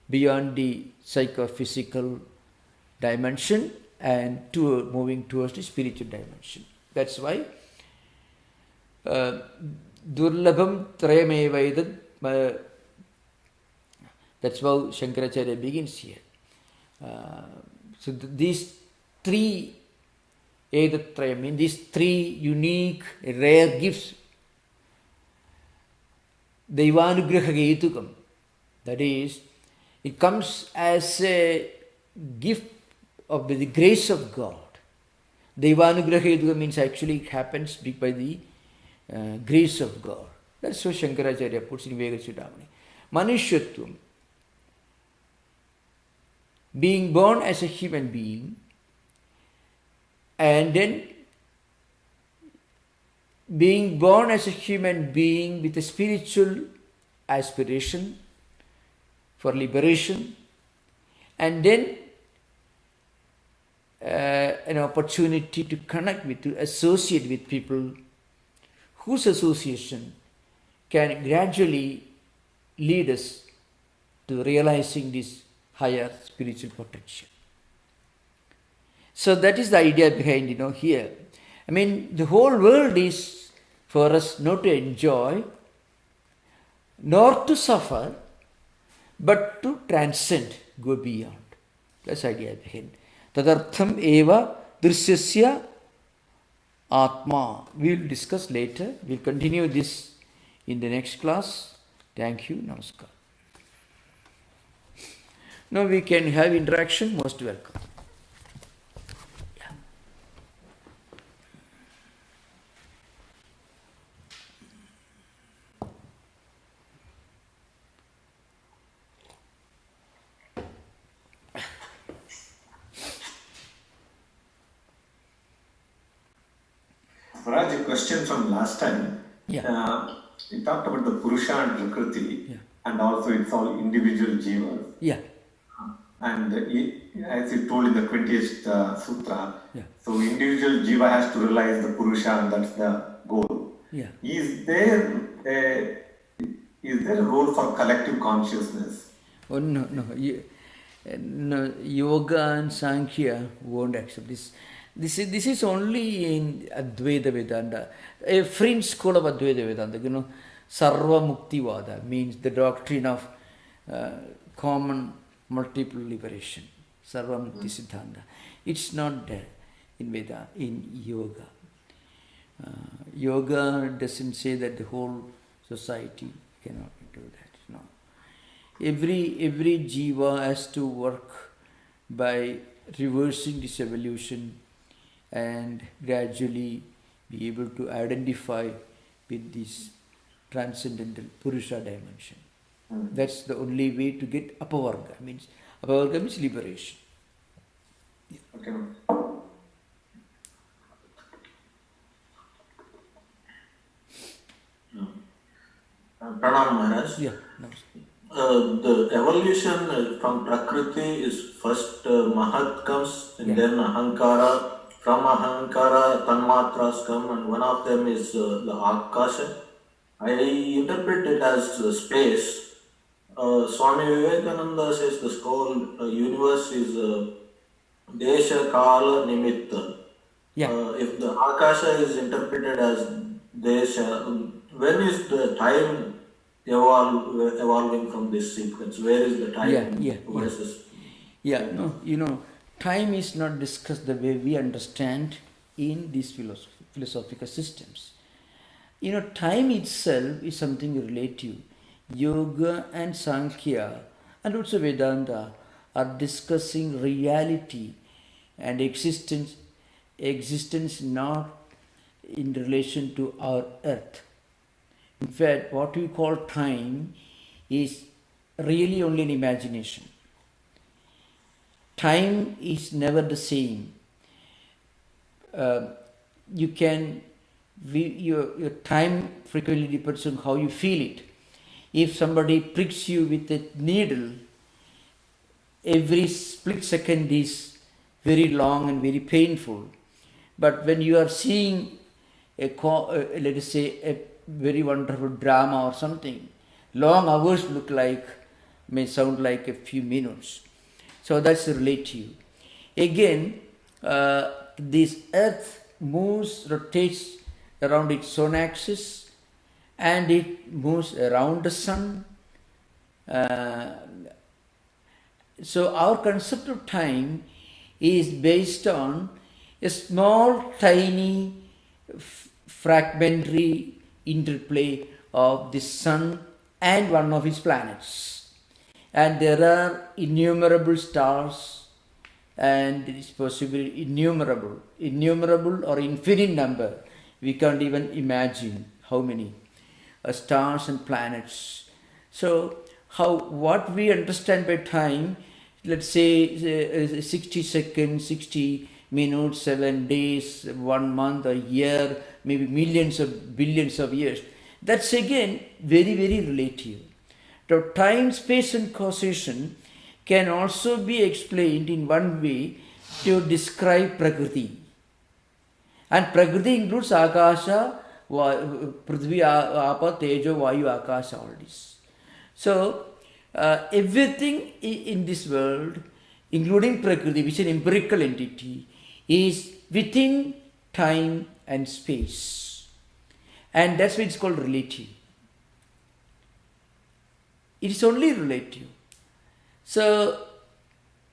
the psychophysical dimension and moving towards the spiritual dimension. That's why Durlabham Trayamevaidad, that's how Shankaracharya begins here. So these three Edatrayam, mean these three unique, rare gifts, Daivanugraha Hetukam, that is, it comes as a gift of the grace of God. Daivanugraha Hetukam means actually it happens by the grace of God. That's what Shankaracharya puts in Yoga Sutra. Manushyatvam, being born as a human being, and then being born as a human being with a spiritual aspiration for liberation, and then an opportunity to connect with, to associate with people whose association can gradually lead us to realizing this higher spiritual potential. So that is the idea behind, here. I mean, the whole world is for us not to enjoy, nor to suffer, but to transcend, go beyond. That's the idea behind. Tadartham eva drisyasya atma. We will discuss later. We will continue this in the next class. Thank you. Namaskar. Now we can have interaction. Most welcome. Raj, a question from last time. Yeah. You talked about the Purusa and Prakriti, Yeah. and also it's all individual jivas. Yeah. And as you told in the 20th Sutra, Yeah. so individual jiva has to realize the Purusha, and that's the goal. Yeah. Is there a role for collective consciousness? Oh, no. No, yoga and Sankhya won't accept this. This is only in Advaita Vedanta, a fringe school of Advaita Vedanta. Sarva Mukti Vada means the doctrine of common multiple liberation. Sarva Mukti Siddhanta. It's not there in Veda, in yoga. Yoga doesn't say that the whole society cannot do that. No. Every jiva has to work by reversing this evolution and gradually be able to identify with this transcendental Purusa dimension. That's the only way to get Apavarga. Apavarga means liberation. Yeah. Okay. Pranam Maharaj. Yeah. The evolution from Prakriti is first Mahat comes, and then Ahankara. From Ahankara, Tanmatras come, and one of them is the Akasha. I interpret it as space. Swami Vivekananda says this whole universe is Desha Kala Nimitta. Yeah. If the Akasha is interpreted as Desha, when is the time evolving from this sequence? Where is the time? What is this? Yeah, no, time is not discussed the way we understand in these philosophical systems. Time itself is something relative. Yoga and Sankhya and also Vedanta are discussing reality and existence not in relation to our earth. In fact, what we call time is really only an imagination. Time is never the same. Your time frequently depends on how you feel it. If somebody pricks you with a needle, every split second is very long and very painful. But when you are seeing let us say a very wonderful drama or something, long hours may sound like a few minutes. So that's relative. Again, this earth rotates around its own axis, and it moves around the sun. So our concept of time is based on a small, tiny, fragmentary interplay of the sun and one of its planets. And there are innumerable stars, and it is possibly innumerable or infinite number. We can't even imagine how many stars and planets. So what we understand by time, let's say 60 seconds, 60 minutes, 7 days, 1 month, a year, maybe millions of billions of years, that's again very, very relative. So time, space and causation can also be explained in one way to describe Prakriti. And Prakriti includes Akasha, Prithvi, Apa, Tejo, Vayu, Akasha, all this. So everything in this world, including Prakriti, which is an empirical entity, is within time and space. And that's why it's called relative. It is only relative. So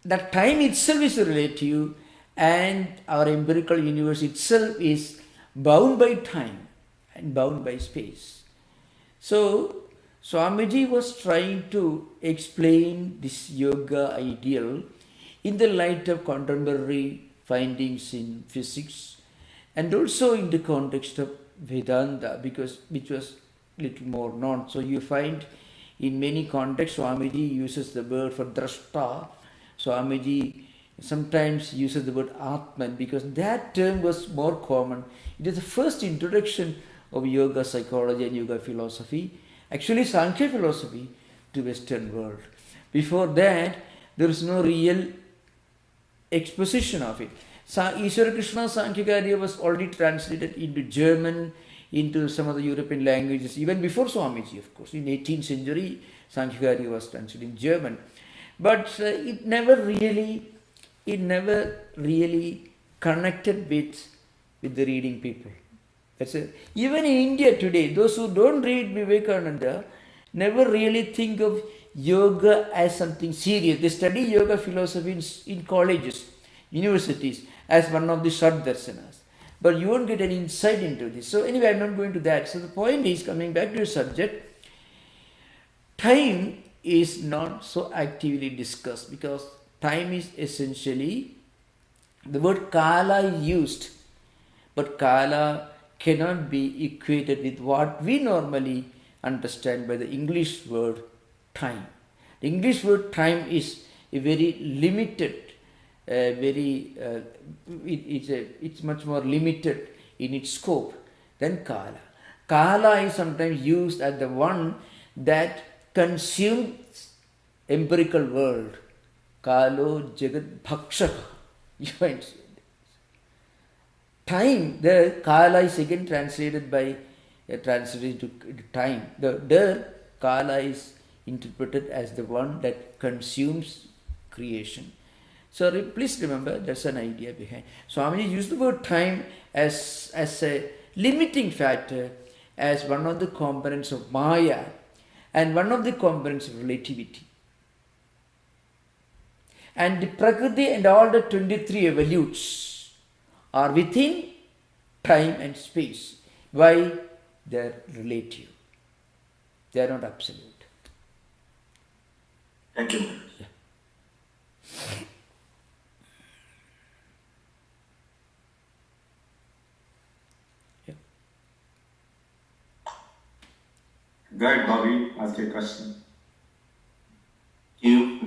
that time itself is relative, and our empirical universe itself is bound by time and bound by space. So Swamiji was trying to explain this yoga ideal in the light of contemporary findings in physics and also in the context of Vedanta, which was little more known. So you find in many contexts Swamiji uses the word for drashta. Swamiji sometimes uses the word Atman because that term was more common. It is the first introduction of yoga psychology and yoga philosophy, actually Sankhya philosophy, to Western world. Before that, there is no real exposition of it. Ishwara Krishna Sankhyakarya was already translated into German, into some of the European languages, even before Swamiji, of course. In 18th century, Sankhyakarya was translated in German. But it never really connected with the reading people. Even in India today, those who don't read Vivekananda never really think of yoga as something serious. They study yoga philosophy in colleges, universities, as one of the Shad-darsanas. But you won't get any insight into this. So anyway, I'm not going to that. So the point is, coming back to the subject, time is not so actively discussed because time is essentially, the word kala is used, but kala cannot be equated with what we normally understand by the English word time. The English word time is a very limited, it's much more limited in its scope than kala. Kala is sometimes used as the one that consumes empirical world. Kalo jagat bhakshaka. You find time, the kala is again translated by translated to time. There, kala is interpreted as the one that consumes creation. So please remember, that's an idea behind. Swami used the word time as a limiting factor, as one of the components of Maya and one of the components of relativity. And the Prakriti and all the 23 evolutes are within time and space. Why? They are relative. They are not absolute. Thank you. Yeah. Go ahead, Bobby, ask your question. You.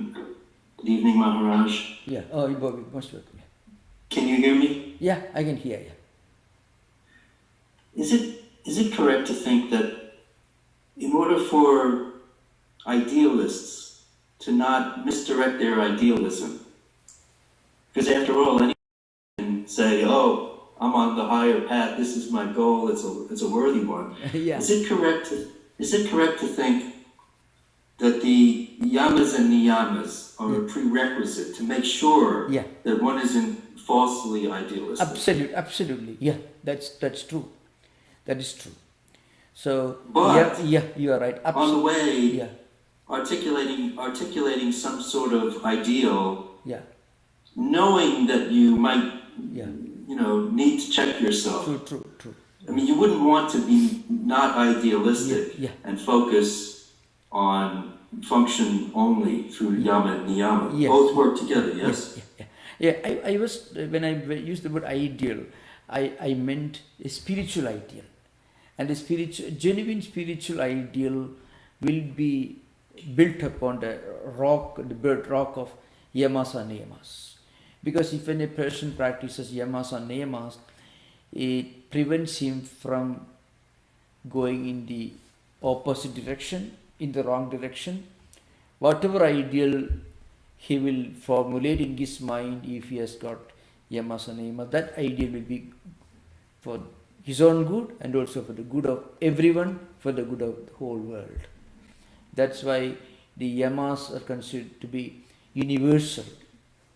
Good evening, Maharaj. Yeah. Oh, Bobby, most welcome. Yeah. Can you hear me? Yeah, I can hear you. Is it correct to think that in order for idealists to not misdirect their idealism, because after all, anyone can say, "Oh, I'm on the higher path. This is my goal. It's a worthy one." Yeah. Is it correct to think that the Yamas and Niyamas are a prerequisite to make sure that one isn't falsely idealistic? Absolutely. Yeah, that's true. That is true. So, But you are right. On the way, articulating some sort of ideal, knowing that you might, need to check yourself. True. I mean, you wouldn't want to be not idealistic and focus on function only through yama and niyama. Both work together, yes? Yeah. I was, when I used the word ideal, I meant a spiritual ideal. And a genuine spiritual ideal will be built upon the bedrock of yamas and niyamas. Because if when a person practices yamas and niyamas, it prevents him from going in the opposite direction, in the wrong direction. Whatever ideal he will formulate in his mind, if he has got yamas and niyamas, that ideal will be for his own good and also for the good of everyone, for the good of the whole world. That's why the yamas are considered to be universal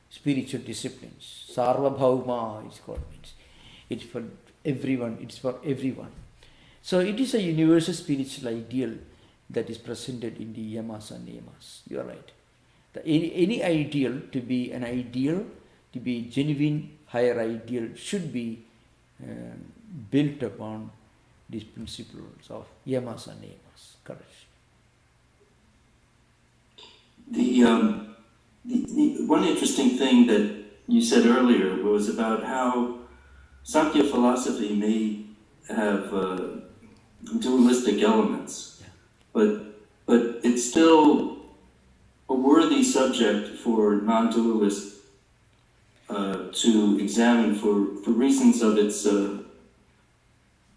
spiritual disciplines. Sarvabhauma is called, means it's for everyone. So it is a universal spiritual ideal that is presented in the yamas and niyamas. You are right. Any ideal, to be an ideal, to be genuine higher ideal, should be built upon these principles of yamas and niyamas. Correct. The one interesting thing that you said earlier was about how Sankhya philosophy may have dualistic elements, but it's still a worthy subject for non-dualists to examine for reasons of its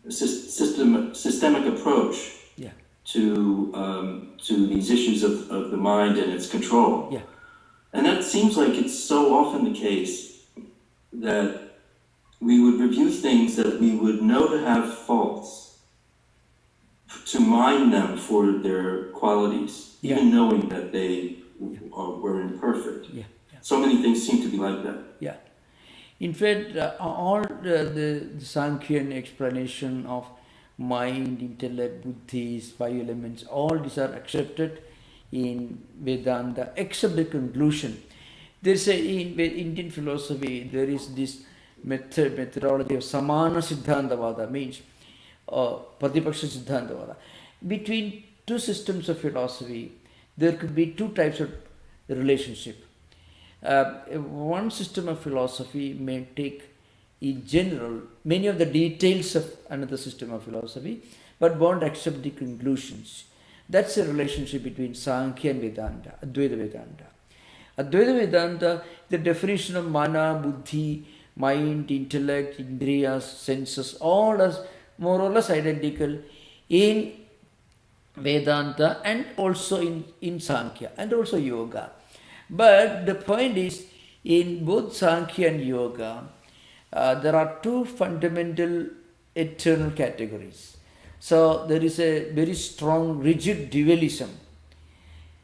systemic approach to these issues of the mind and its control. Yeah. And that seems like it's so often the case that we would review things that we would know to have faults, to mine them for their qualities, even knowing that they were imperfect. So many things seem to be like that. Yeah. In fact, all the Sankhyan explanation of mind, intellect, buddhis, 5 elements, all these are accepted in Vedanta, except the conclusion. There's in Indian philosophy, there is this methodology of Samana Siddhantavada, means Pratipaksha Siddhantavada. Between two systems of philosophy, there could be two types of relationship. One system of philosophy may take in general many of the details of another system of philosophy, but won't accept the conclusions. That's a relationship between Sankhya and Vedanta, Advaita Vedanta. Advaita Vedanta, the definition of mana, buddhi, mind, intellect, indriyas, senses, all are more or less identical in Vedanta and also in Sankhya and also Yoga. But the point is, in both Sankhya and Yoga, there are two fundamental eternal categories. So there is a very strong, rigid dualism.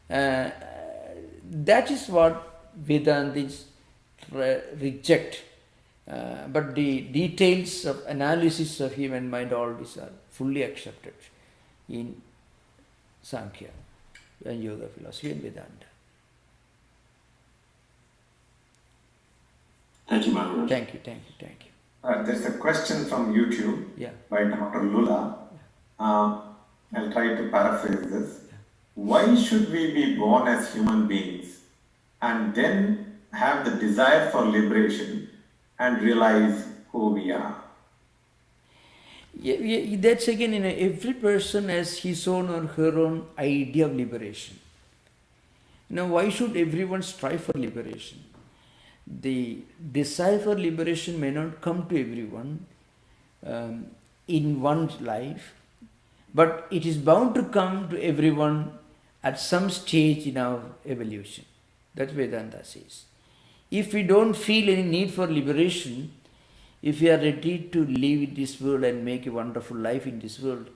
That is what Vedantis reject. But the details of analysis of human mind, all these are fully accepted in Sankhya and Yoga philosophy and Vedanta. Thank you, Maharaj. Thank you. There's a question from YouTube by Dr. Lula. I'll try to paraphrase this. Why should we be born as human beings and then have the desire for liberation and realize who we are? Yeah, that's again, every person has his own or her own idea of liberation. Now, why should everyone strive for liberation? The desire for liberation may not come to everyone in one's life, but it is bound to come to everyone at some stage in our evolution. That's Vedanta says. If we don't feel any need for liberation, if we are ready to live in this world and make a wonderful life in this world,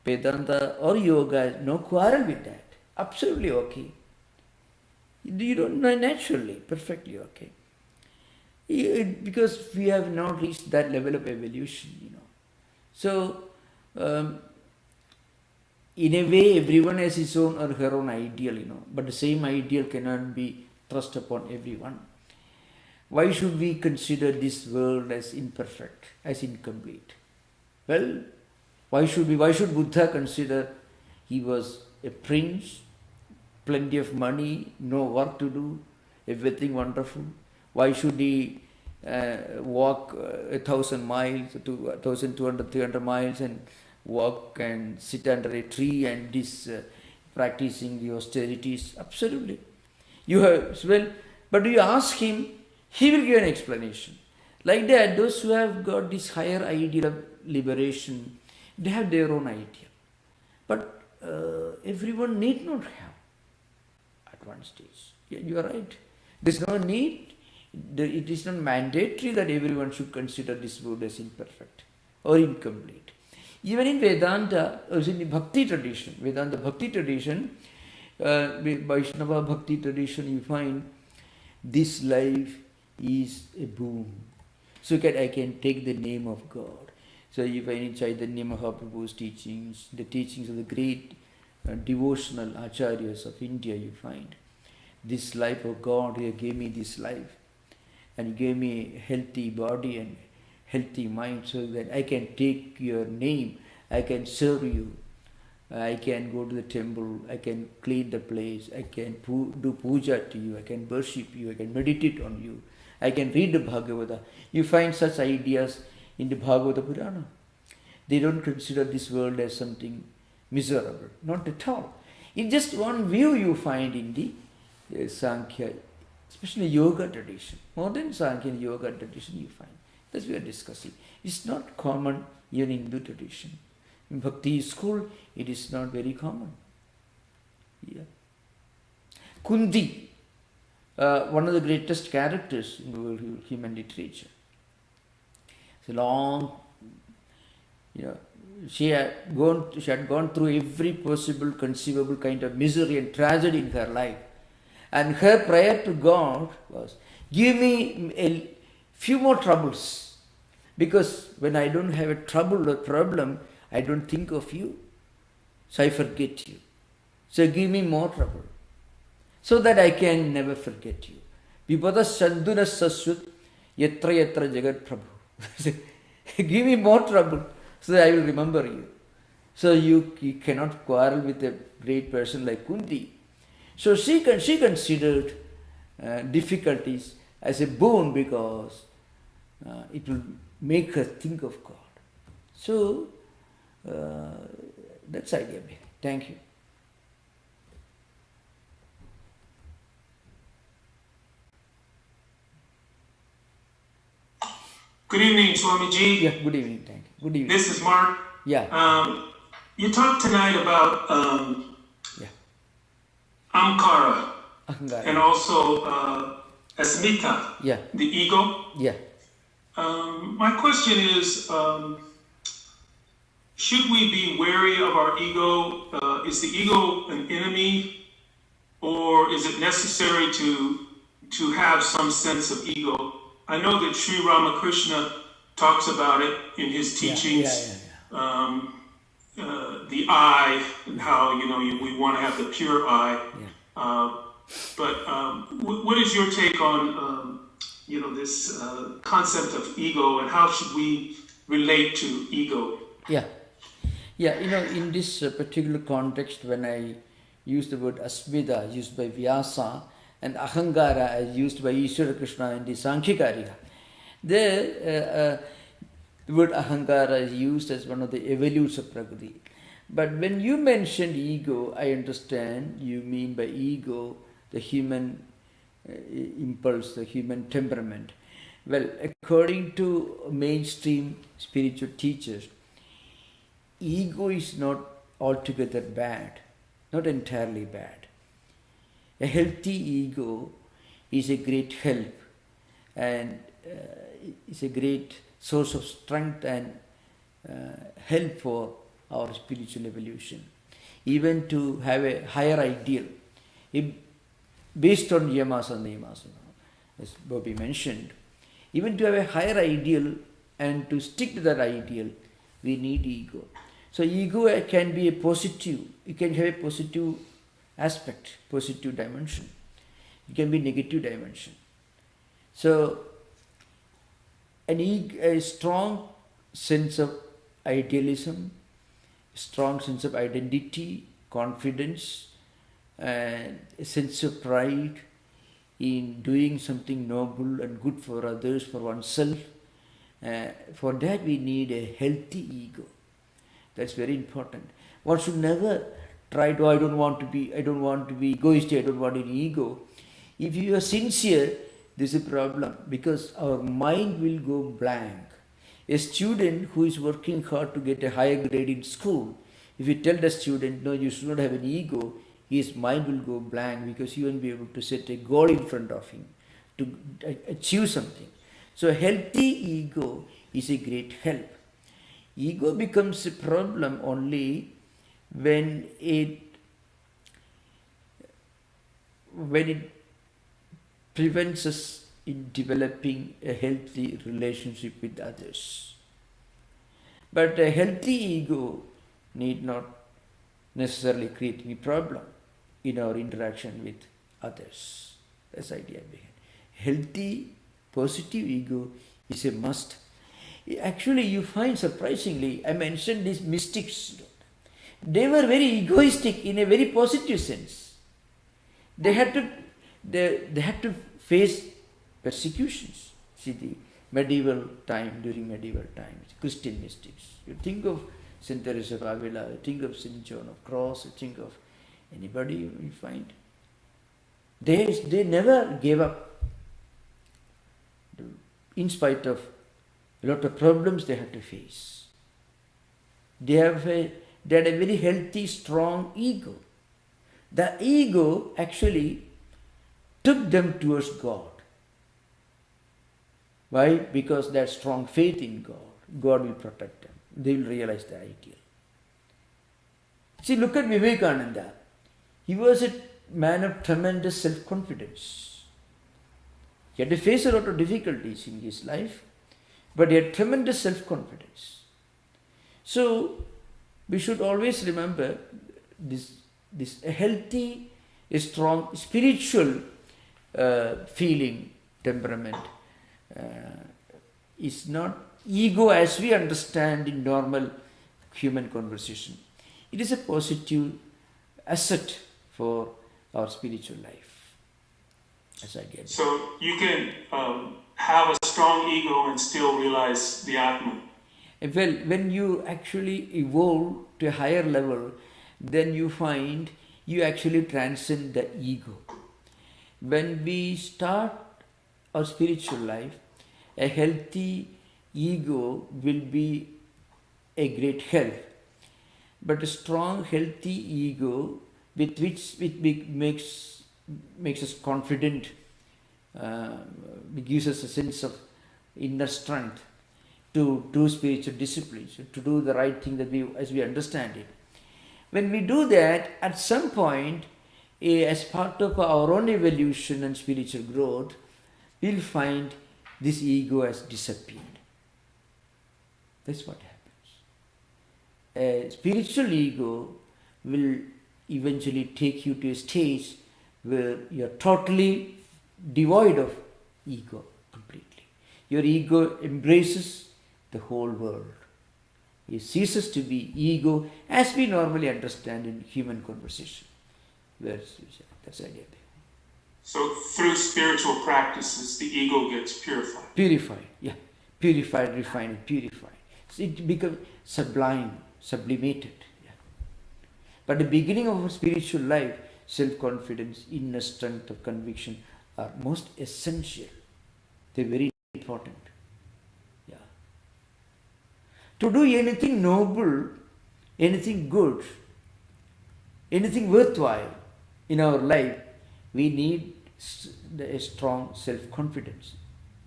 Vedanta or Yoga, no quarrel with that. Absolutely okay. You don't know, naturally, perfectly okay. Because we have not reached that level of evolution, So, in a way, everyone has his own or her own ideal, but the same ideal cannot be thrust upon everyone. Why should we consider this world as imperfect, as incomplete? Well, why should Buddha consider he was a prince, plenty of money, no work to do, everything wonderful? Why should he walk 1,000 miles to 1,200, 300 miles and walk and sit under a tree and practicing the austerities? Absolutely. But you ask him, he will give an explanation. Like that, those who have got this higher ideal of liberation, they have their own idea. But everyone need not have at one stage. Yeah, you are right. There is no need. It is not mandatory that everyone should consider this world as imperfect or incomplete. Even in Vedanta, also in the Bhakti tradition, Vedanta Bhakti tradition, Vaishnava Bhakti tradition, you find this life is a boon. So I can take the name of God. So if I inside the name of Mahaprabhu's teachings, the teachings of the great devotional acharyas of India, you find this life of God, He gave me this life and He gave me a healthy body and healthy mind so that I can take your name, I can serve you, I can go to the temple, I can clean the place, I can do puja to you, I can worship you, I can meditate on you, I can read the Bhagavata. You find such ideas in the Bhagavata Purana. They don't consider this world as something miserable, not at all. In just one view you find in the Sankhya, especially Yoga tradition. More than Sankhya and Yoga tradition you find. That's what we are discussing. It's not common even in Hindu tradition. In Bhakti school, it is not very common. Yeah. Kunti, one of the greatest characters in human literature. It's a long, she had gone through every possible conceivable kind of misery and tragedy in her life. And her prayer to God was, give me a few more troubles. Because when I don't have a trouble or problem, I don't think of you. So I forget you. So give me more trouble. So that I can never forget you. Vipada Sanduna Saswat Yatra Yatra Jagat Prabhu. Give me more trouble so that I will remember you. So you cannot quarrel with a great person like Kunti. So she considered difficulties as a boon because it will make her think of God. So that's idea. Thank you. Good evening, Swamiji. Yeah, good evening. Thank you. Good evening. This is Mark. Yeah. You talked tonight about Amkara and also Asmita, the ego. Yeah. My question is, should we be wary of our ego? Is the ego an enemy, or is it necessary to have some sense of ego? I know that Sri Ramakrishna talks about it in his teachings. The eye, and how we want to have the pure eye. But what is your take on this concept of ego, and how should we relate to ego? In this particular context, when I use the word asmita used by Vyasa and ahangara as used by Ishvara Krishna in the Sankhya, the word ahangara is used as one of the evolutes of Prakriti. But when you mentioned ego, I understand you mean by ego the human impulse, the human temperament. Well, according to mainstream spiritual teachers, ego is not altogether bad, not entirely bad. A healthy ego is a great help, and is a great source of strength and help for our spiritual evolution. Even to have a higher ideal, based on Yamas and Niyamas, as Bobby mentioned, even to have a higher ideal and to stick to that ideal, we need ego. So ego can be a positive, it can have a positive aspect, positive dimension. It can be negative dimension. So a strong sense of idealism, strong sense of identity, confidence, and a sense of pride in doing something noble and good for others, for oneself. For that we need a healthy ego. That's very important. One should never try to, I don't want to be egoistic, I don't want any ego. If you are sincere, this is a problem, because our mind will go blank. A student who is working hard to get a higher grade in school, if you tell the student, no, you should not have an ego, his mind will go blank, because he won't be able to set a goal in front of him to achieve something. So a healthy ego is a great help. Ego becomes a problem only when it prevents us in developing a healthy relationship with others. But a healthy ego need not necessarily create any problem in our interaction with others. That's the idea behind. Healthy, positive ego is a must. Actually, you find surprisingly, I mentioned these mystics. They were very egoistic in a very positive sense. They had to face persecutions. See, the during medieval times, Christian mystics. You think of Saint Teresa of Avila, you think of Saint John of Cross, you think of anybody you find. They never gave up, in spite of a lot of problems they had to face. They had a very healthy, strong ego. The ego actually took them towards God. Why? Because they had strong faith in God. God will protect them. They will realize the ideal. See, look at Vivekananda. He was a man of tremendous self-confidence. He had to face a lot of difficulties in his life, but he had tremendous self-confidence. So, we should always remember this healthy, strong, spiritual feeling, temperament is not ego as we understand in normal human conversation. It is a positive asset for our spiritual life. As I get it. So you can have a strong ego and still realize the Atman. Well, when you actually evolve to a higher level, then you find you actually transcend the ego. When we start our spiritual life, a healthy ego will be a great help. But a strong, healthy ego with which it makes us confident, gives us a sense of inner strength, to do spiritual disciplines, to do the right thing as we understand it. When we do that, at some point, as part of our own evolution and spiritual growth, we'll find this ego has disappeared. That's what happens. A spiritual ego will eventually take you to a stage where you're totally devoid of ego completely. Your ego embraces the whole world. It ceases to be ego as we normally understand in human conversation. That's the idea. So through spiritual practices, the ego gets purified. Purified, yeah. Purified, refined, purified. So it becomes sublime, sublimated. Yeah. But the beginning of our spiritual life, self-confidence, inner strength of conviction are most essential. They're very important. Yeah. To do anything noble, anything good, anything worthwhile in our life, we need a strong self-confidence,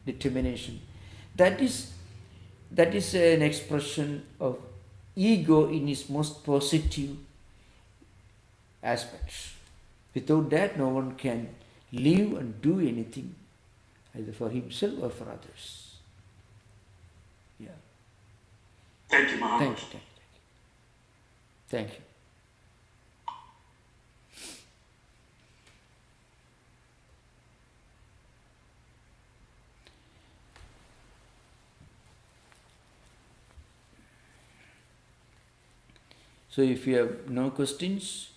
determination. That is an expression of ego in its most positive aspects. Without that, no one can live and do anything, either for himself or for others. Yeah. Thank you, Maharaj. Thank you. Thank you. So if you have no questions,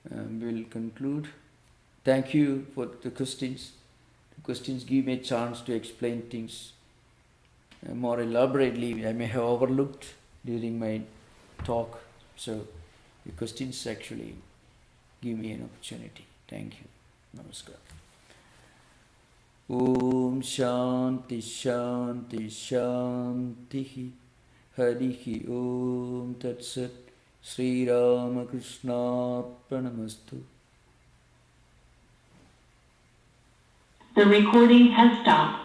we'll conclude. Thank you for the questions. The questions give me a chance to explain things more elaborately. I may have overlooked during my talk. So the questions actually give me an opportunity. Thank you. Namaskar. Om Shanti Shanti Shanti. Harihi Om Tat Sat. Sri Ramakrishna Pranamastu. The recording has stopped.